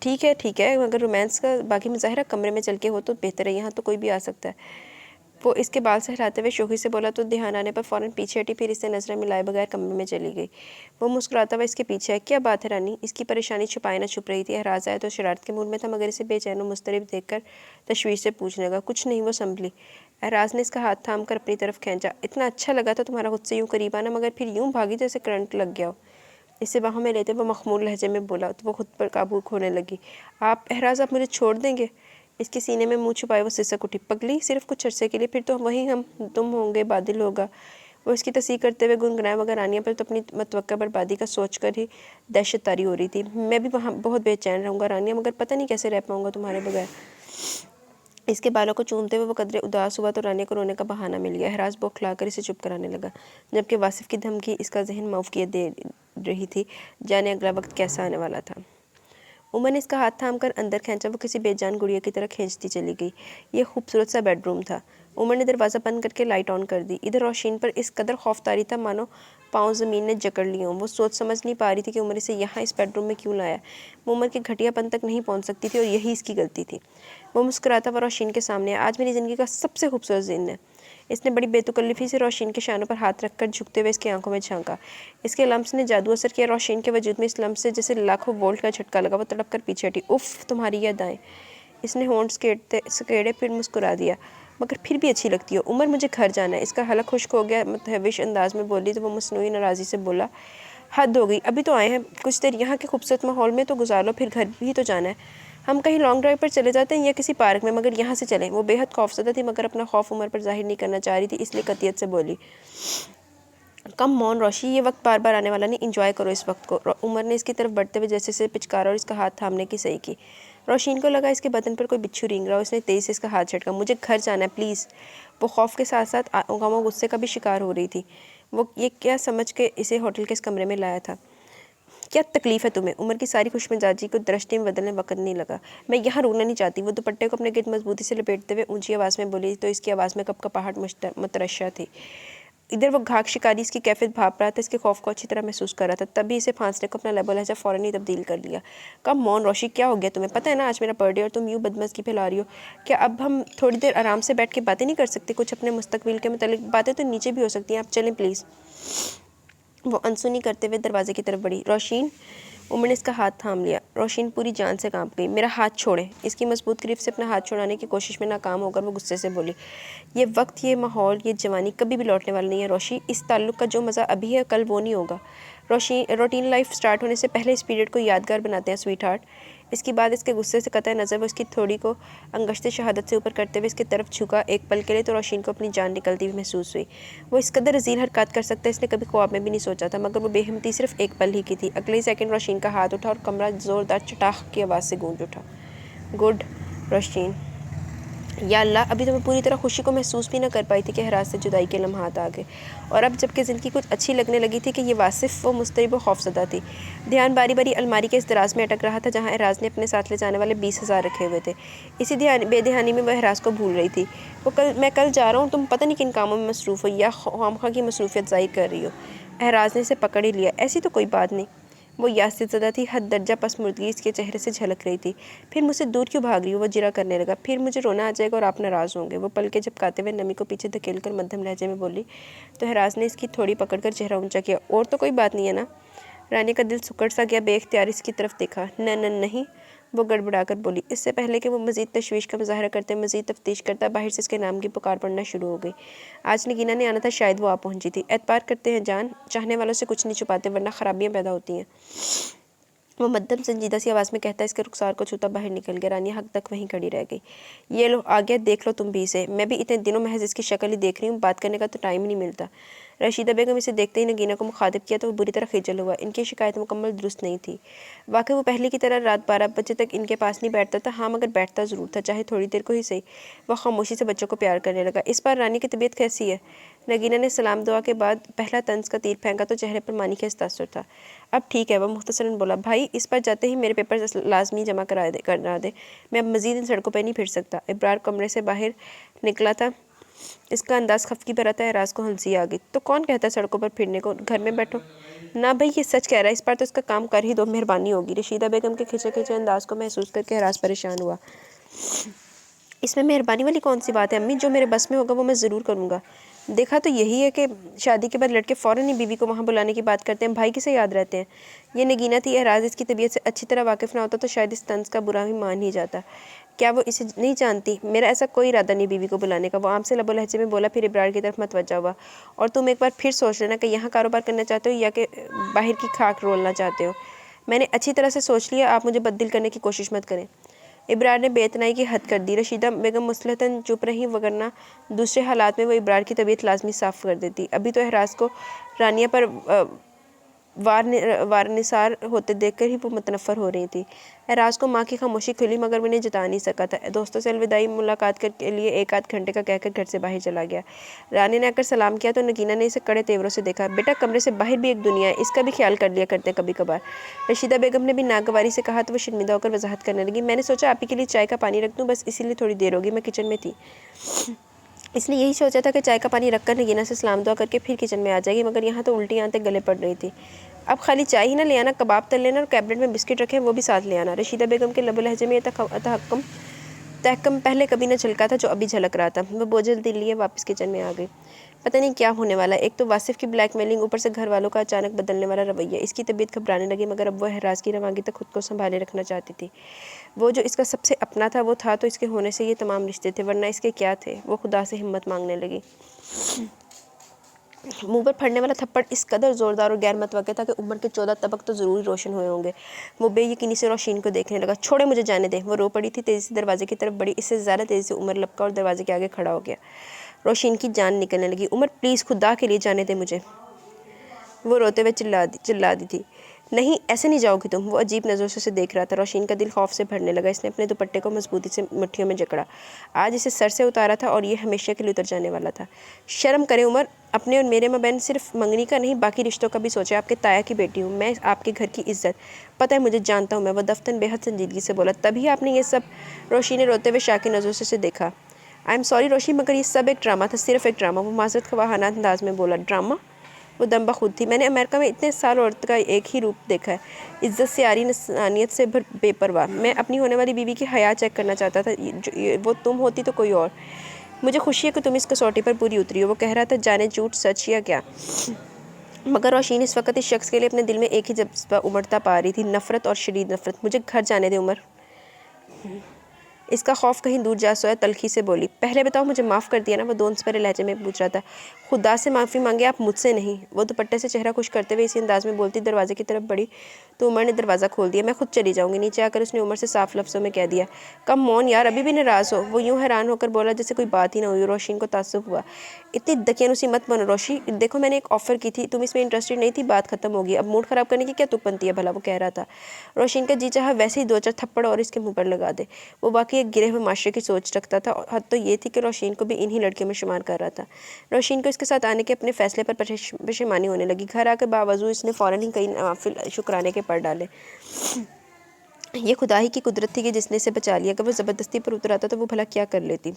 ٹھیک ہے مگر رومانس کا باقی مظاہرہ کمرے میں چل کے ہو تو بہتر ہے، یہاں تو کوئی بھی آ سکتا ہے۔ وہ اس کے بال سے ہلاتے ہوئے شوخی سے بولا تو دھیان آنے پر فوراً پیچھے ہٹی، پھر اسے نظریں ملائے بغیر کمرے میں چلی گئی۔ وہ مسکراتا ہوا اس کے پیچھے ہے۔ کیا بات ہے رانی؟ اس کی پریشانی چھپائے نہ چھپ رہی تھی۔ احراز آیا تو شرارت کے موڈ میں تھا مگر اسے بے چین و مضطرب دیکھ کر تشویش سے پوچھنے لگا۔ کچھ نہیں، وہ سنبھلی۔ احراز نے اس کا ہاتھ تھام کر اپنی طرف کھینچا۔ اتنا اچھا لگا تھا تمہارا خود سے یوں قریب آنا، مگر پھر یوں بھاگی جیسے کرنٹ لگ گیا ہو۔ اسے باہوں میں لیتے وہ مخمور لہجے میں بولا تو وہ خود پر قابو کھونے لگی۔ احراز آپ مجھے چھوڑ دیں گے؟ اس کے سینے میں منہ چھپائے وہ سسک اٹھی۔ پگلی، صرف کچھ عرصے کے لیے، پھر تو وہی ہم تم ہوں گے، بادل ہوگا۔ وہ اس کی تصحیح کرتے ہوئے گنگنائے مگر رانیہ پر تو اپنی متوقع بربادی کا سوچ کر ہی دہشت طاری ہو رہی تھی۔ میں بھی وہاں بہت بے چین رہوں گا رانیہ، مگر پتہ نہیں کیسے رہ پاؤں گا تمہارے بغیر۔ اس کے بالوں کو چومتے ہوئے وہ قدرے اداس ہوا تو رانیہ کو رونے کا بہانہ مل گیا۔ احراز بوکھلا کر اسے چپ کرانے لگا، جبکہ واصف کی دھمکی اس کا ذہن موقعیت دے رہی تھی، جانے اگلا وقت کیسا آنے والا تھا۔ عمر نے اس کا ہاتھ تھام کر اندر کھینچا۔ وہ کسی بے جان گڑیا کی طرح کھینچتی چلی گئی۔ یہ خوبصورت سا بیڈ روم تھا۔ عمر نے دروازہ بند کر کے لائٹ آن کر دی۔ ادھر روشین پر اس قدر خوف طاری تھا مانو پاؤں زمین نے جکڑ لیے ہوں۔ وہ سوچ سمجھ نہیں پا رہی تھی کہ عمر اسے یہاں اس بیڈ روم میں کیوں لایا۔ وہ عمر کے گھٹیا پن تک نہیں پہنچ سکتی تھی اور یہی اس کی غلطی تھی۔ وہ مسکراتا ہوا روشین کے سامنے آیا۔ آج میری زندگی کا سب سے خوبصورت دن ہے۔ اس نے بڑی بے تکلفی سے روشین کے شانوں پر ہاتھ رکھ کر جھکتے ہوئے اس کی آنکھوں میں جھانکا۔ اس کے لمس نے جادو اثر کیا۔ روشین کے وجود میں اس لمس سے جیسے لاکھوں وولٹ کا جھٹکا لگا۔ وہ تڑپ کر پیچھے ہٹی۔ اف، تمہاری یہ ادائیں! اس نے ہونٹ سکیڑے پھر مسکرا دیا۔ مگر پھر بھی اچھی لگتی ہو۔ عمر، مجھے گھر جانا ہے۔ اس کا حلق خشک ہو گیا۔ متحوش انداز میں بولی تو وہ مصنوعی ناراضی سے بولا، حد ہو گئی، ابھی تو آئے ہیں، کچھ دیر یہاں کے خوبصورت ماحول میں تو گزار لو، پھر گھر بھی تو جانا ہے۔ ہم کہیں لانگ ڈرائیو پر چلے جاتے ہیں یا کسی پارک میں، مگر یہاں سے چلیں۔ وہ بے حد خوفزدہ تھی مگر اپنا خوف عمر پر ظاہر نہیں کرنا چاہ رہی تھی، اس لیے قطعیت سے بولی، کم آن روشی، یہ وقت بار بار آنے والا نہیں، انجوائے کرو اس وقت کو۔ عمر نے اس کی طرف بڑھتے ہوئے جیسے سے پچکارا اور اس کا ہاتھ تھامنے کی صحیح کی۔ روشین کو لگا اس کے بدن پر کوئی بچھو رینگ رہا، اس نے تیزی سے اس کا ہاتھ جھٹکا۔ مجھے گھر جانا ہے پلیز۔ وہ خوف کے ساتھ ساتھ غم و غصے کا بھی شکار ہو رہی تھی۔ وہ یہ کیا سمجھ کے اسے ہوٹل کے اس کمرے میں لایا تھا؟ کیا تکلیف ہے تمہیں؟ عمر کی ساری خوش مزاجی کو درشتی میں بدلنے وقت نہیں لگا۔ میں یہاں رکنا نہیں چاہتی۔ وہ دوپٹے کو اپنے گرد مضبوطی سے لپیٹتے ہوئے اونچی آواز میں بولی تو اس کی آواز میں کپکپاہٹ مترشح تھی۔ ادھر وہ گھاگ شکاری اس کی کیفیت بھاپ رہا تھا، اس کے خوف کو اچھی طرح محسوس کر رہا تھا، تب بھی اسے پھانسنے کو اپنا لب و لہجہ فوراً ہی تبدیل کر لیا۔ کم آن روشی، کیا ہو گیا تمہیں؟ پتہ ہے نا آج میرا برتھ ڈے اور تم یوں بدمزگی پھیلا رہی ہو۔ کیا اب ہم تھوڑی دیر آرام سے بیٹھ کے باتیں نہیں کر سکتے؟ کچھ اپنے مستقبل کے متعلق باتیں تو نیچے بھی ہو سکتی ہیں، آپ چلیں پلیز۔ وہ انسنی کرتے ہوئے دروازے کی طرف بڑھی۔ روشین! عمر نے اس کا ہاتھ تھام لیا۔ روشین پوری جان سے کانپ گئی۔ میرا ہاتھ چھوڑیں۔ اس کی مضبوط گرفت سے اپنا ہاتھ چھڑانے کی کوشش میں ناکام ہو کر وہ غصے سے بولی، یہ وقت، یہ ماحول، یہ جوانی کبھی بھی لوٹنے والا نہیں ہے روشی۔ اس تعلق کا جو مزہ ابھی ہے کل وہ نہیں ہوگا۔ روٹین لائف سٹارٹ ہونے سے پہلے اس پیریڈ کو یادگار بناتے ہیں سویٹ ہارٹ۔ اس کے بعد اس کے غصے سے قطع نظر وہ اس کی تھوڑی کو انگشت شہادت سے اوپر کرتے ہوئے اس کی طرف جھکا۔ ایک پل کے لیے تو روشین کو اپنی جان نکلتی ہوئی محسوس ہوئی۔ وہ اس قدر رذیل حرکات کر سکتا ہے اس نے کبھی خواب میں بھی نہیں سوچا تھا، مگر وہ بے ہمتی صرف ایک پل ہی کی تھی۔ اگلے ہی سیکنڈ روشین کا ہاتھ اٹھا اور کمرہ زوردار چٹاخ کی آواز سے گونج اٹھا۔ گڈ روشین! یا اللہ، ابھی تو میں پوری طرح خوشی کو محسوس بھی نہ کر پائی تھی کہ احراز سے جدائی کے لمحات آ گئے، اور اب جب کہ زندگی کچھ اچھی لگنے لگی تھی کہ یہ واصف وہ مضطرب و خوفزدہ تھی۔ دھیان باری باری الماری کے اس دراز میں اٹک رہا تھا جہاں احراز نے اپنے ساتھ لے جانے والے 20,000 رکھے ہوئے تھے۔ اسی بے دھیانی میں وہ احراز کو بھول رہی تھی۔ میں کل جا رہا ہوں، تم پتہ نہیں کن کاموں میں مصروف ہو یا خواہ کی مصروفیت ظاہر کر رہی ہو۔ احراز نے اسے پکڑ ہی لیا۔ ایسی تو کوئی بات نہیں۔ وہ یاست زدہ تھی، حد درجہ پسماندگی اس کے چہرے سے جھلک رہی تھی۔ پھر مجھ سے دور کیوں بھاگ رہی ہو؟ وہ جرا کرنے لگا۔ پھر مجھے رونا آ جائے گا اور آپ ناراض ہوں گے۔ وہ پلکیں جھپکاتے ہوئے نمی کو پیچھے دھکیل کر مدھم لہجے میں بولی تو احراز نے اس کی تھوڑی پکڑ کر چہرہ اونچا کیا۔ اور تو کوئی بات نہیں ہے نا؟ رانی کا دل سکڑ سا گیا، بے اختیار اس کی طرف دیکھا۔ نہیں، وہ گڑبڑا کر بولی۔ اس سے پہلے کہ وہ مزید تشویش کا مظاہرہ کرتے مزید تفتیش کرتا، باہر سے اس کے نام کی پکار پڑنا شروع ہو گئی۔ آج نگینا نے آنا تھا، شاید وہ آ پہنچی تھی۔ اعتبار کرتے ہیں جان، چاہنے والوں سے کچھ نہیں چھپاتے ورنہ خرابیاں پیدا ہوتی ہیں۔ وہ مدھم سنجیدہ سی آواز میں کہتا اس کے رخسار کو چھوتا باہر نکل گیا۔ رانی حق تک وہیں کھڑی رہ گئی۔ یہ لو آ گیا، دیکھ لو تم بھی اسے۔ میں بھی اتنے دنوں محض اس کی شکل ہی دیکھ رہی ہوں، بات کرنے کا تو ٹائم ہی نہیں ملتا۔ رشیدہ بیگم اسے دیکھتے ہی نگینا کو مخاطب کیا تو وہ بری طرح خجل ہوا۔ ان کی شکایت مکمل درست نہیں تھی۔ واقعی وہ پہلے کی طرح رات 12 بجے تک ان کے پاس نہیں بیٹھتا تھا، ہاں مگر بیٹھتا ضرور تھا، چاہے تھوڑی دیر کو ہی صحیح۔ وہ خاموشی سے بچوں کو پیار کرنے لگا۔ اس بار رانی کی طبیعت کیسی ہے؟ نگینا نے سلام دعا کے بعد پہلا طنز کا تیر پھینکا تو چہرے پر مانی خیز تاثر تھا۔ اب ٹھیک ہے، وہ مختصراً بولا۔ بھائی، اس بار جاتے ہی میرے پیپرز لازمی جمع کرا دے، میں اب مزید ان سڑکوں پہ نہیں پھر سکتا۔ ابرار کمرے سے باہر نکلا تھا اس کا انداز خفگی بھرا تھا۔ اعراز کو ہنسی آ گئی۔ تو کون کہتا ہے سڑکوں پر پھرنے کو، گھر میں بیٹھو۔ نہ بھائی، یہ سچ کہہ رہا ہے، اس بار تو اس کا کام کر ہی دو، مہربانی ہوگی۔ رشیدہ بیگم کے کھچے کھچے انداز کو محسوس کر کے اعراز پریشان ہوا۔ اس میں مہربانی والی کون سی بات ہے امی؟ جو میرے بس میں ہوگا وہ میں ضرور کروں گا۔ دیکھا تو یہی ہے کہ شادی کے بعد لڑکے فوراً ہی بیوی کو وہاں بلانے کی بات کرتے ہیں، بھائی کسے یاد رہتے ہیں۔ یہ نگینہ تھی۔ اعراز اس کی طبیعت سے اچھی طرح واقف نہ ہوتا تو شاید اس طنز کا برا ہی مان ہی جاتا۔ کیا وہ اسے نہیں جانتی؟ میرا ایسا کوئی ارادہ نہیں بیوی کو بلانے کا، وہ عام سے لب و لہجے میں بولا، پھر ابرار کی طرف متوجہ ہوا۔ اور تم ایک بار پھر سوچ لینا کہ یہاں کاروبار کرنا چاہتے ہو یا کہ باہر کی خاک رولنا چاہتے ہو۔ میں نے اچھی طرح سے سوچ لیا، آپ مجھے بددل کرنے کی کوشش مت کریں۔ ابرار نے بے اتنائی کی حد کر دی۔ رشیدہ بیگم مصلحتاً چپ رہیں، وگرنہ دوسرے حالات میں وہ ابرار کی طبیعت لازمی صاف کر دیتی۔ ابھی تو اعراز کو رانیہ پر وار نثار ہوتے دیکھ کر ہی وہ متنفر ہو رہی تھی۔ اعراز کو ماں کی خاموشی کھلی مگر وہ انہیں جتا نہیں سکا تھا۔ دوستوں سے الوداعی ملاقات کے لیے ایک آدھ گھنٹے کا کہہ کر گھر سے باہر چلا گیا۔ رانی نے آ کر سلام کیا تو نگینہ نے اسے کڑے تیوروں سے دیکھا۔ بیٹا، کمرے سے باہر بھی ایک دنیا ہے، اس کا بھی خیال کر لیا کرتے ہیں کبھی کبھار۔ رشیدہ بیگم نے بھی ناگواری سے کہا تو وہ شرمندہ ہو کر وضاحت کرنے لگی، میں نے سوچا آپ ہی کے لیے چائے کا پانی رکھ دوں، بس اسی لیے تھوڑی دیر ہوگی، میں کچن میں تھی۔ اس نے یہی سوچا تھا کہ چائے کا پانی رکھ کر نگینہ سے سلام دعا کر کے پھر کچن میں آ جائے گی، مگر یہاں تو الٹی آنتیں گلے پڑ رہی تھی۔ اب خالی چائے ہی نہ لے آنا، کباب تل لینا اور کیبنٹ میں بسکٹ رکھے وہ بھی ساتھ لے آنا۔ رشیدہ بیگم کے لب و لہجے میں یہ تحکم پہلے کبھی نہ جھلکا تھا جو ابھی جھلک رہا تھا۔ وہ بوجھل دل لیے واپس کچن میں آ گئی۔ پتہ نہیں کیا ہونے والا ہے، ایک تو واصف کی بلیک میلنگ، اوپر سے گھر والوں کا اچانک بدلنے والا رویہ۔ اس کی طبیعت گھبرانے لگی مگر اب وہ اعراز کی روانگی تک خود کو سنبھالے رکھنا چاہتی تھی۔ وہ جو اس کا سب سے اپنا تھا وہ تھا تو اس کے ہونے سے یہ تمام رشتے تھے، ورنہ اس کے کیا تھے؟ وہ خدا سے ہمت مانگنے لگی۔ منہ پر پھڑنے والا تھپڑ اس قدر زوردار اور غیر متوقع تھا کہ عمر کے 14 طبق تو ضرور روشن ہوئے ہوں گے۔ وہ بے یقینی سے روشین کو دیکھنے لگا۔ چھوڑے، مجھے جانے دیں۔ وہ رو پڑی تھی، تیزی سے دروازے کی طرف بڑھی، اس سے زیادہ تیزی سے عمر لپکا اور دروازے کے آگے کھڑا ہو گیا۔ روشین کی جان نکلنے لگی۔ عمر پلیز، خدا کے لیے جانے دیں مجھے، وہ روتے ہوئے چلا دی تھی۔ نہیں، ایسے نہیں جاؤ گی تم۔ وہ عجیب نظروں سے اسے دیکھ رہا تھا۔ روشین کا دل خوف سے بھرنے لگا۔ اس نے اپنے دوپٹے کو مضبوطی سے مٹھیوں میں جکڑا۔ آج اسے سر سے اتارا تھا اور یہ ہمیشہ کے لیے اتر جانے والا تھا۔ شرم کریں عمر، اپنے اور میرے مابین صرف منگنی کا نہیں باقی رشتوں کا بھی سوچیں۔ آپ کے تایا کی بیٹی ہوں میں، آپ کے گھر کی عزت، پتہ ہے مجھے، جانتا ہوں میں، وہ دفتن بے حد سنجیدگی سے بولا۔ تبھی آپ نے یہ سب؟ روشی نے روتے ہوئے شاکی نظروں سے اسے دیکھا۔ آئی ایم سوری روشی، مگر یہ سب ایک ڈرامہ تھا، صرف ایک ڈرامہ، وہ معذرت خواہانہ انداز میں بولا۔ ڈرامہ؟ وہ دم بخود تھی۔ میں نے امریکہ میں اتنے سال عورت کا ایک ہی روپ دیکھا ہے، عزت سے عاری، نفسانیت سے بے پرواہ۔ میں اپنی ہونے والی بیوی کی حیا چیک کرنا چاہتا تھا، وہ تم ہوتی تو کوئی اور۔ مجھے خوشی ہے کہ تم اس کسوٹی پر پوری اتری ہو، وہ کہہ رہا تھا، جانے جھوٹ سچ یا کیا۔ مگر روشین اس وقت اس شخص کے لیے اپنے دل میں ایک ہی جذبہ امڑتا پا رہی تھی، نفرت، اور شدید نفرت۔ مجھے گھر جانے دے عمر۔ اس کا خوف کہیں دور جا سویا، تلخی سے بولی، پہلے بتاؤ مجھے معاف کر دیا نا؟ وہ دونس پرے لہجے میں پوچھ رہا تھا۔ خدا سے معافی مانگے آپ، مجھ سے نہیں۔ وہ دوپٹے سے چہرہ خشک کرتے ہوئے اسی انداز میں بولتی دروازے کی طرف بڑھی تو عمر نے دروازہ کھول دیا۔ میں خود چلی جاؤں گی۔ نیچے آ کر اس نے عمر سے صاف لفظوں میں کہہ دیا۔ کم آن یار، ابھی بھی ناراض ہو؟ وہ یوں حیران ہو کر بولا جیسے کوئی بات ہی نہ ہوئی۔ روشین کو تعصب ہوا۔ اتنی دقیانوسی مت بنو روشی، دیکھو میں نے ایک آفر کی تھی، تم اس میں انٹرسٹڈ نہیں تھی، بات ختم ہوگی، اب موڈ خراب کرنے کی کیا تک بنتی ہے بھلا؟ وہ کہہ رہا تھا۔ روشین کا جی چاہا ویسے ہی 2-4 تھپڑ اور اس کے منہ پر لگا دے۔ وہ واقعی ایک گرے ہوئے معاشرے کی سوچ رکھتا تھا، حد تو یہ تھی کہ روشین کو بھی انہی لڑکیوں میں شمار کر رہا تھا۔ روشین کو اس کے ساتھ آنے کے اپنے فیصلے پر پشیمانی ہونے لگی۔ گھر آ کے باوضو اس نے فوراً ہی کئی نوافل شکرانے کے پڑھ ڈالے۔ یہ خدا ہی کی قدرت تھی کہ جس نے اسے بچا لیا، اگر وہ زبردستی پر اتر آتا تو وہ بھلا کیا کر لیتی۔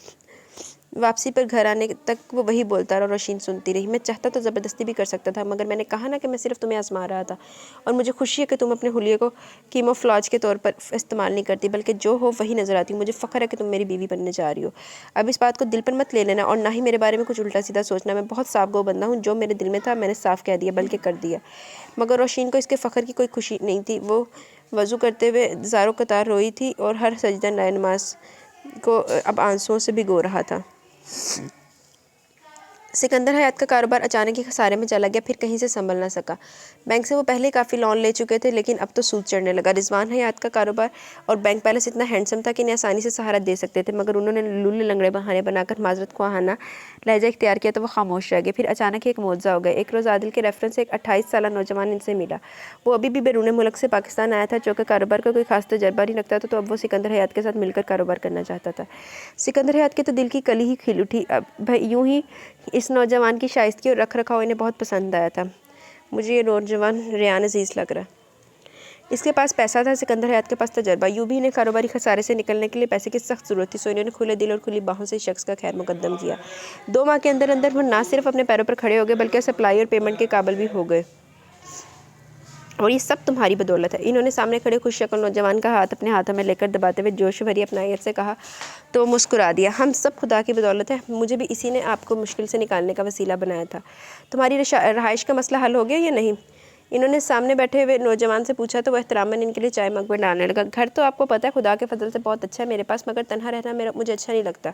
واپسی پر گھر آنے تک وہ وہی بولتا رہا، روشین سنتی رہی۔ میں چاہتا تو زبردستی بھی کر سکتا تھا، مگر میں نے کہا نا کہ میں صرف تمہیں آزما رہا تھا، اور مجھے خوشی ہے کہ تم اپنے حلیے کو کیموفلاج کے طور پر استعمال نہیں کرتی، بلکہ جو ہو وہی نظر آتی ہو۔ مجھے فخر ہے کہ تم میری بیوی بننے جا رہی ہو۔ اب اس بات کو دل پر مت لے لینا، اور نہ ہی میرے بارے میں کچھ الٹا سیدھا سوچنا۔ میں بہت صاف گو بندہ ہوں، جو میرے دل میں تھا میں نے صاف کہہ دیا، بلکہ کر دیا۔ مگر روشین کو اس کے فخر کی کوئی خوشی نہیں تھی۔ وہ وضو کرتے ہوئے زاروں قطار روئی تھی اور ہر سجدہ نئے نماز کو اب آنسوؤں سے بھگو رہا تھا۔ سکندر حیات کا کاروبار اچانک ہی خسارے میں چلا گیا، پھر کہیں سے سنبھل نہ سکا۔ بینک سے وہ پہلے کافی لون لے چکے تھے، لیکن اب تو سود چڑھنے لگا۔ رضوان حیات کا کاروبار اور بینک بیلنس اتنا ہینڈسم تھا کہ انہیں آسانی سے سہارا دے سکتے تھے، مگر انہوں نے لولے لنگڑے بہانے بنا کر معذرت خواہانہ لہجہ اختیار کیا تو وہ خاموش رہ گئے۔ پھر اچانک ہی ایک معجزہ ہو گیا۔ ایک روز عادل کے ریفرنس سے ایک 28 سالہ نوجوان ان سے ملا۔ وہ ابھی بھی بیرون ملک سے پاکستان آیا تھا، چونکہ کاروبار کا کوئی خاص تجربہ نہیں رکھتا تھا، تو اب وہ سکندر حیات کے ساتھ مل کر کاروبار کرنا چاہتا تھا۔ سکندر حیات کے تو دل کی کلی ہی کھل اٹھی۔ اب یوں ہی اس نوجوان کی شائستگی اور رکھ رکھاؤ انہیں بہت پسند آیا تھا۔ مجھے یہ نوجوان ریان عزیز لگ رہا اس کے پاس پیسہ تھا، سکندر حیات کے پاس تجربہ، یوں بھی انہیں کاروباری خسارے سے نکلنے کے لیے پیسے کی سخت ضرورت تھی، سو انہوں نے کھلے دل اور کھلی باہوں سے اس شخص کا خیر مقدم کیا۔ 2 ماہ کے اندر اندر وہ نہ صرف اپنے پیروں پر کھڑے ہو گئے بلکہ سپلائی اور پیمنٹ کے قابل بھی ہو گئے، اور یہ سب تمہاری بدولت ہے۔ انہوں نے سامنے کھڑے خوش شکل نوجوان کا ہاتھ اپنے ہاتھوں میں لے کر دباتے ہوئے جوش بھری اپنائیت سے کہا تو مسکرا دیا۔ ہم سب خدا کی بدولت ہے، مجھے بھی اسی نے آپ کو مشکل سے نکالنے کا وسیلہ بنایا تھا۔ تمہاری رہائش کا مسئلہ حل ہو گیا یا نہیں؟ انہوں نے سامنے بیٹھے ہوئے نوجوان سے پوچھا تو وہ احتراماً ان کے لیے چائے مگ میں ڈالنے لگا۔ گھر تو آپ کو پتہ ہے خدا کے فضل سے بہت اچھا ہے میرے پاس، مگر تنہا رہنا مجھے اچھا نہیں لگتا۔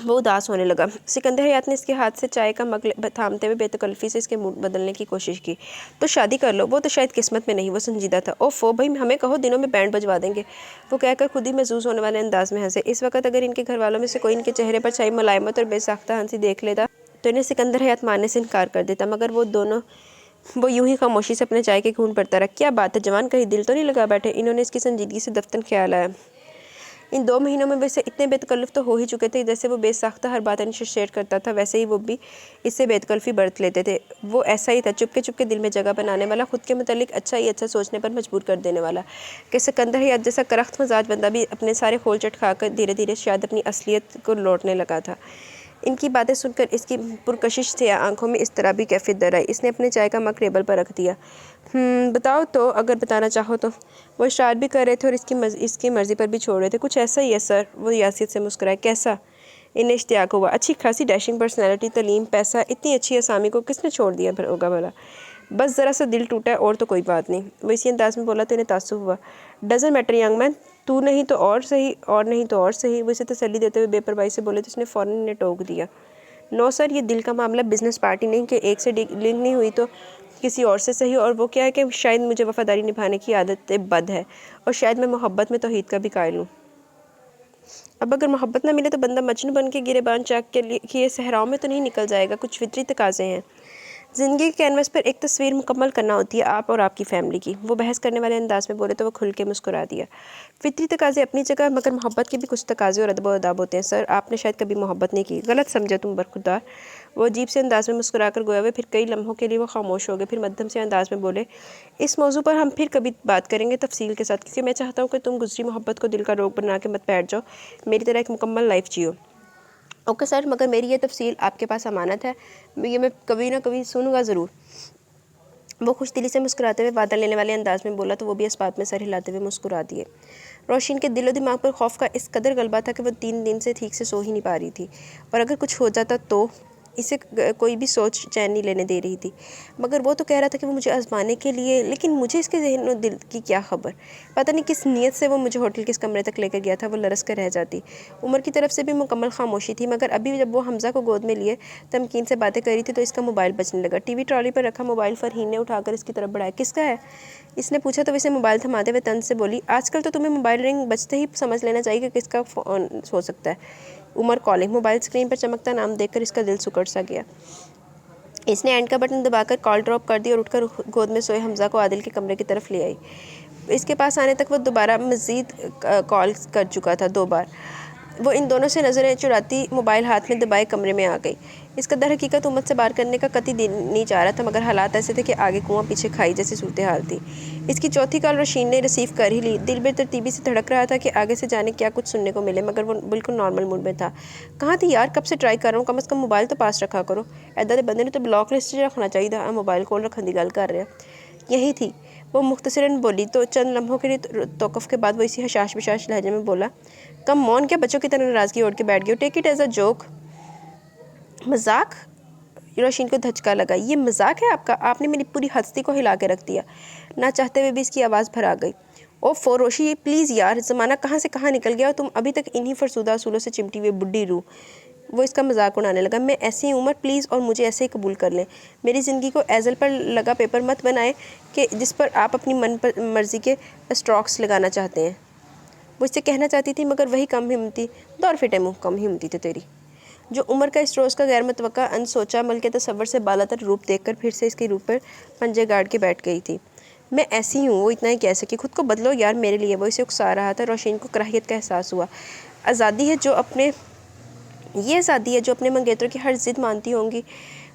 وہ اداس ہونے لگا۔ سکندر حیات نے اس کے ہاتھ سے چائے کا مگ تھامتے ہوئے بے تکلفی سے اس کے موڈ بدلنے کی کوشش کی۔ تو شادی کر لو، وہ تو شاید قسمت میں نہیں، وہ سنجیدہ تھا۔ اوفو بھائی، ہمیں کہو دنوں میں بینڈ بجوا دیں گے، وہ کہہ کر خود ہی محظوظ ہونے والے انداز میں ہنسے۔ اس وقت اگر ان کے گھر والوں میں سے کوئی ان کے چہرے پر چھائی ملائمت اور بے ساختہ ہنسی دیکھ لیتا تو انہیں سکندر حیات ماننے سے انکار کر دیتا، مگر وہ یوں ہی خاموشی سے اپنے چائے کے گھونٹ بھرتا رہا۔ کیا بات ہے جوان، کہیں دل تو نہیں لگا بیٹھے؟ انہوں نے اس کی سنجیدگی سے دفتن خیال آیا۔ ان 2 مہینوں میں ویسے اتنے بے تکلف تو ہو ہی چکے تھے، جیسے وہ بے ساختہ ہر بات ان سے شیئر کرتا تھا ویسے ہی وہ بھی اس سے بے تکلفی برت لیتے تھے۔ وہ ایسا ہی تھا، چپکے چپکے دل میں جگہ بنانے والا، خود کے متعلق اچھا ہی اچھا سوچنے پر مجبور کر دینے والا، کہ سکندر حیات جیسا کرخت مزاج بندہ بھی اپنے سارے خول چٹکھا کر دھیرے دھیرے شاید اپنی اصلیت کو لوٹنے لگا تھا۔ ان کی باتیں سن کر اس کی پرکشش سیاہ آنکھوں میں اضطرابی کیفیت در آئی۔ اس نے اپنے چائے کا مگ ٹیبل پر رکھ دیا۔ بتاؤ تو، اگر بتانا چاہو تو۔ وہ اشارات بھی کر رہے تھے اور اس کی مرضی پر بھی چھوڑ رہے تھے۔ کچھ ایسا ہی ہے سر، وہ یاسیت سے مسکرائے۔ کیسا؟ انہیں اشتیاق ہوا۔ اچھی خاصی ڈیشنگ پرسنالٹی، تعلیم، پیسہ، اتنی اچھی اسامی کو کس نے چھوڑ دیا ہوگا بھلا؟ بس ذرا سا دل ٹوٹا ہے، اور تو کوئی بات نہیں۔ وہ اسی انداز میں بولا تو انہیں تعصب ہوا۔ ڈزنٹ میٹر ینگ مین، تو نہیں تو اور صحیح، اور نہیں تو اور صحیح، وہ اسے تسلی دیتے ہوئے بے پرواہی سے بولے تو اس نے فوراً انہیں ٹوک دیا۔ نو سر، یہ دل کا معاملہ، بزنس پارٹی نہیں کہ ایک سے لنک نہیں ہوئی تو کسی اور سے صحیح، اور وہ کیا ہے کہ شاید مجھے وفاداری نبھانے کی عادت بد ہے، اور شاید میں محبت میں توحید کا بھی قائل ہوں۔ اب اگر محبت نہ ملے تو بندہ مجنوں بن کے گریبان چاک کے لیے صحراؤں میں تو نہیں نکل جائے گا، کچھ فطری تقاضے ہیں۔ زندگی کے کینوس پر ایک تصویر مکمل کرنا ہوتی ہے آپ اور آپ کی فیملی کی۔ وہ بحث کرنے والے انداز میں بولے تو وہ کھل کے مسکرا دیا۔ فطری تقاضے اپنی جگہ، مگر محبت کے بھی کچھ تقاضے اور ادب و آداب ہوتے ہیں۔ سر، آپ نے شاید کبھی محبت نہیں کی، غلط سمجھے تم برخوردار۔ وہ عجیب سے انداز میں مسکرا کر گویا ہوئے، پھر کئی لمحوں کے لیے وہ خاموش ہو گئے، پھر مدھم سے انداز میں بولے، اس موضوع پر ہم پھر کبھی بات کریں گے تفصیل کے ساتھ، کیونکہ میں چاہتا ہوں کہ تم گزری محبت کو دل کا روگ بنا کے مت بیٹھ جاؤ، میری طرح ایک مکمل لائف جیو۔ اوکے سر، مگر میری یہ تفصیل آپ کے پاس امانت ہے، یہ میں کبھی نہ کبھی سنوں گا ضرور۔ وہ خوش دلی سے مسکراتے ہوئے وعدہ لینے والے انداز میں بولا تو وہ بھی اس بات میں سر ہلاتے ہوئے مسکرا دیے۔ روشین کے دل و دماغ پر خوف کا اس قدر غلبہ تھا کہ وہ 3 دن سے ٹھیک سے سو ہی نہیں پا رہی تھی، اور اگر کچھ ہو جاتا تو اسے کوئی بھی سوچ چین نہیں لینے دے رہی تھی۔ مگر وہ تو کہہ رہا تھا کہ وہ مجھے آزمانے کے لیے، لیکن مجھے اس کے ذہن و دل کی کیا خبر؟ پتہ نہیں کس نیت سے وہ مجھے ہوٹل کے اس کمرے تک لے کر گیا تھا۔ وہ لرز کر رہ جاتی۔ عمر کی طرف سے بھی مکمل خاموشی تھی، مگر ابھی جب وہ حمزہ کو گود میں لیے تمکین سے باتیں کر رہی تھی تو اس کا موبائل بجنے لگا۔ ٹی وی ٹرالی پر رکھا موبائل فرحین نے اٹھا کر اس کی طرف بڑھایا۔ کس کا ہے؟ اس نے پوچھا تو اسے موبائل تھماتے ہوئے طنز سے بولی، آج کل تو تمہیں موبائل رنگ بجتے ہی سمجھ لینا چاہیے کہ کس کا فون ہو سکتا ہے۔ عمر کالنگ۔ موبائل اسکرین پر چمکتا نام دیکھ کر اس کا دل سکڑ سا گیا۔ اس نے اینڈ کا بٹن دبا کر کال ڈراپ کر دی اور اٹھ کر گود میں سوئے حمزہ کو عادل کے کمرے کی طرف لے آئی۔ اس کے پاس آنے تک وہ دوبارہ مزید کال کر چکا تھا 2 بار۔ وہ ان دونوں سے نظریں چراتی موبائل ہاتھ میں دبائے کمرے میں آ گئی۔ اس کا در حقیقت امت سے بات کرنے کا قطعی دل نہیں چاہ رہا تھا، مگر حالات ایسے تھے کہ آگے کنواں پیچھے کھائی جیسی صورتحال تھی۔ اس کی چوتھی کال روشین نے ریسیو کر ہی لی۔ دل بے ترتیبی سے دھڑک رہا تھا کہ آگے سے جانے کیا کچھ سننے کو ملے، مگر وہ بالکل نارمل موڈ میں تھا۔ کہاں تھی یار، کب سے ٹرائی کر رہا ہوں، کم از کم موبائل تو پاس رکھا کرو، ایدا دے بندے نے تو بلاک لسٹ رکھنا چاہیے تھا، موبائل کول رکھن دی گل کر رہے ہیں۔ یہی تھی، وہ مختصراً بولی تو چند لمحوں کے لیے توقف کے بعد وہ اسی حشاش بشاش لہجے میں بولا، کم آن، کیا بچوں کی طرح ناراضگی اوڑھ کے بیٹھ گئے ہو؟ Take it as a joke. مذاق؟ روشین کو دھچکا لگا۔ یہ مذاق ہے آپ کا؟ آپ نے میری پوری ہستی کو ہلا کے رکھ دیا۔ نہ چاہتے ہوئے بھی اس کی آواز بھر آ گئی۔ اوفو روشی پلیز یار، زمانہ کہاں سے کہاں نکل گیا اور تم ابھی تک انہی فرسودہ اصولوں سے چمٹی ہوئی بڈھی روح۔ وہ اس کا مذاق اڑانے لگا۔ میں ایسی عمر پلیز، اور مجھے ایسے ہی قبول کر لیں۔ میری زندگی کو ایزل پر لگا پیپر مت بنائیں کہ جس پر آپ اپنی مرضی کے اسٹروکس لگانا چاہتے ہیں۔ وہ اس سے کہنا چاہتی تھی، مگر وہی کم ہمتی، دور فٹے منہ، کم ہمتی تھی تیری۔ جو عمر کا اس روز کا غیر متوقع ان سوچا مل کے تصور سے بالا تر روپ دیکھ کر پھر سے اس کی روح پر پنجے گاڑ کے بیٹھ گئی تھی۔ میں ایسی ہوں، وہ اتنا ہی کہہ سکی۔ خود کو بدلو یار میرے لیے، وہ اسے اکسا رہا تھا۔ روشین کو کراہیت کا احساس ہوا۔ آزادی ہے جو اپنے منگیتروں کی ہر ضد مانتی ہوں گی،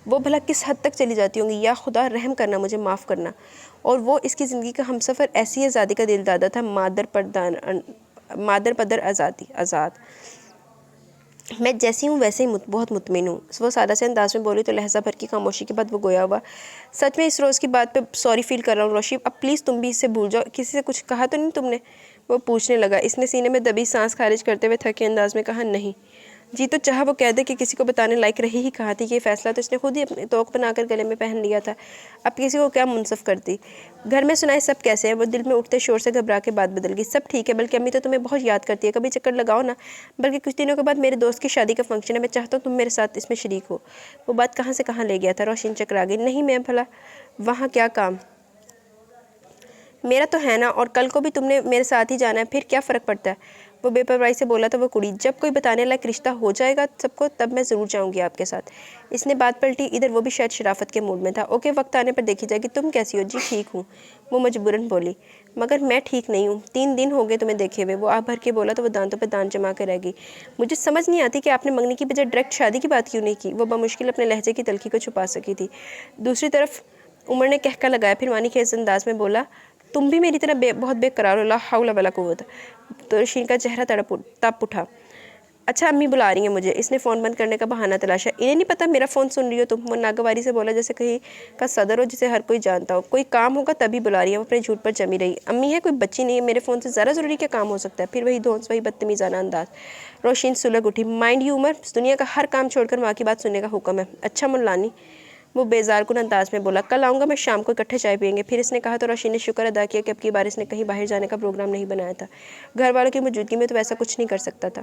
وہ بھلا کس حد تک چلی جاتی ہوں گی؟ یا خدا رحم کرنا، مجھے معاف کرنا۔ اور وہ اس کی زندگی کا ہمسفر ایسی آزادی کا دل دادا تھا، مادر پدر آزاد۔ میں جیسی ہوں ویسے ہی بہت مطمئن ہوں۔ وہ سادہ سے انداز میں بولی تو لہجہ بھر کی خاموشی کے بعد وہ گویا ہوا، سچ میں اس روز کی بات پہ سوری فیل کر رہا ہوں روشی، اب پلیز تم بھی اس سے بھول جاؤ، کسی سے کچھ کہا تو نہیں تم نے؟ وہ پوچھنے لگا۔ اس نے سینے میں دبی سانس خارج کرتے ہوئے تھکے انداز میں کہا، نہیں۔ جی تو چاہا وہ کہہ دے کہ کسی کو بتانے لائق رہی ہی کہا تھی، یہ فیصلہ تو اس نے خود ہی اپنے توق بنا کر گلے میں پہن لیا تھا، اب کسی کو کیا منصف کرتی؟ گھر میں سنائے سب کیسے ہیں؟ وہ دل میں اٹھتے شور سے گھبرا کے بات بدل گئی۔ سب ٹھیک ہے، بلکہ امی تو تمہیں بہت یاد کرتی ہے، کبھی چکر لگاؤ نا، بلکہ کچھ دنوں کے بعد میرے دوست کی شادی کا فنکشن ہے، میں چاہتا ہوں تم میرے ساتھ اس میں شریک ہو۔ وہ بات کہاں سے کہاں لے گیا تھا، روشن چکرا گئی۔ نہیں میں بھلا وہاں کیا کام؟ میرا تو ہے نا، اور کل کو بھی تم نے میرے ساتھ ہی جانا ہے، پھر کیا فرق پڑتا ہے؟ وہ بے پرواہی سے بولا تو وہ کڑی، جب کوئی بتانے لائق رشتہ ہو جائے گا سب کو، تب میں ضرور جاؤں گی آپ کے ساتھ۔ اس نے بات پلٹی، ادھر وہ بھی شاید شرافت کے موڈ میں تھا۔ اوکے، وقت آنے پر دیکھی جائے گی۔ تم کیسی ہو؟ جی ٹھیک ہوں، وہ مجبوراً بولی۔ مگر میں ٹھیک نہیں ہوں، 3 دن ہو گئے تمہیں دیکھے ہوئے۔ وہ آہ بھر کے بولا تو وہ دانتوں پہ دانت جما کے رہ گئی۔ مجھے سمجھ نہیں آتی کہ آپ نے منگنی کی بجائے ڈائریکٹ شادی کی بات کیوں نہیں کی؟ وہ بمشکل اپنے لہجے کی تلخی کو چھپا سکی تھی۔ دوسری طرف عمر نے کہکا لگایا، پھر معنی خیز انداز میں بولا، تم بھی میری طرح بہت بے قرار ہو، لا حول ولا قوت۔ تو رشین کا چہرہ تپ اٹھا۔ اچھا امی بلا رہی ہیں مجھے، اس نے فون بند کرنے کا بہانہ تلاشا۔ انہیں نہیں پتہ میرا فون سن رہی ہو تم؟ وہ ناگواری سے بولا جیسے کہیں کا صدر ہو جسے ہر کوئی جانتا ہو۔ کوئی کام ہوگا تبھی بلا رہی ہے۔ وہ اپنے جھوٹ پر جمی رہی۔ امی ہے کوئی بچی نہیں ہے، میرے فون سے زیادہ ضروری کیا کام ہو سکتا ہے؟ پھر وہی دھونس، وہی بدتمیزانہ انداز۔ روشین سلگ اٹھی۔ مائنڈ یو عمر، دنیا کا ہر کام چھوڑ کر ماں کی بات سننے کا حکم ہے۔ اچھا ملانی، وہ بیزار کن انداز میں بولا، کل آؤں گا میں شام کو، اکٹھے چائے پئیں گے۔ پھر اس نے کہا تو روشین نے شکر ادا کیا کہ اب کی بار اس نے کہیں باہر جانے کا پروگرام نہیں بنایا تھا، گھر والوں کی موجودگی میں تو ویسا کچھ نہیں کر سکتا تھا۔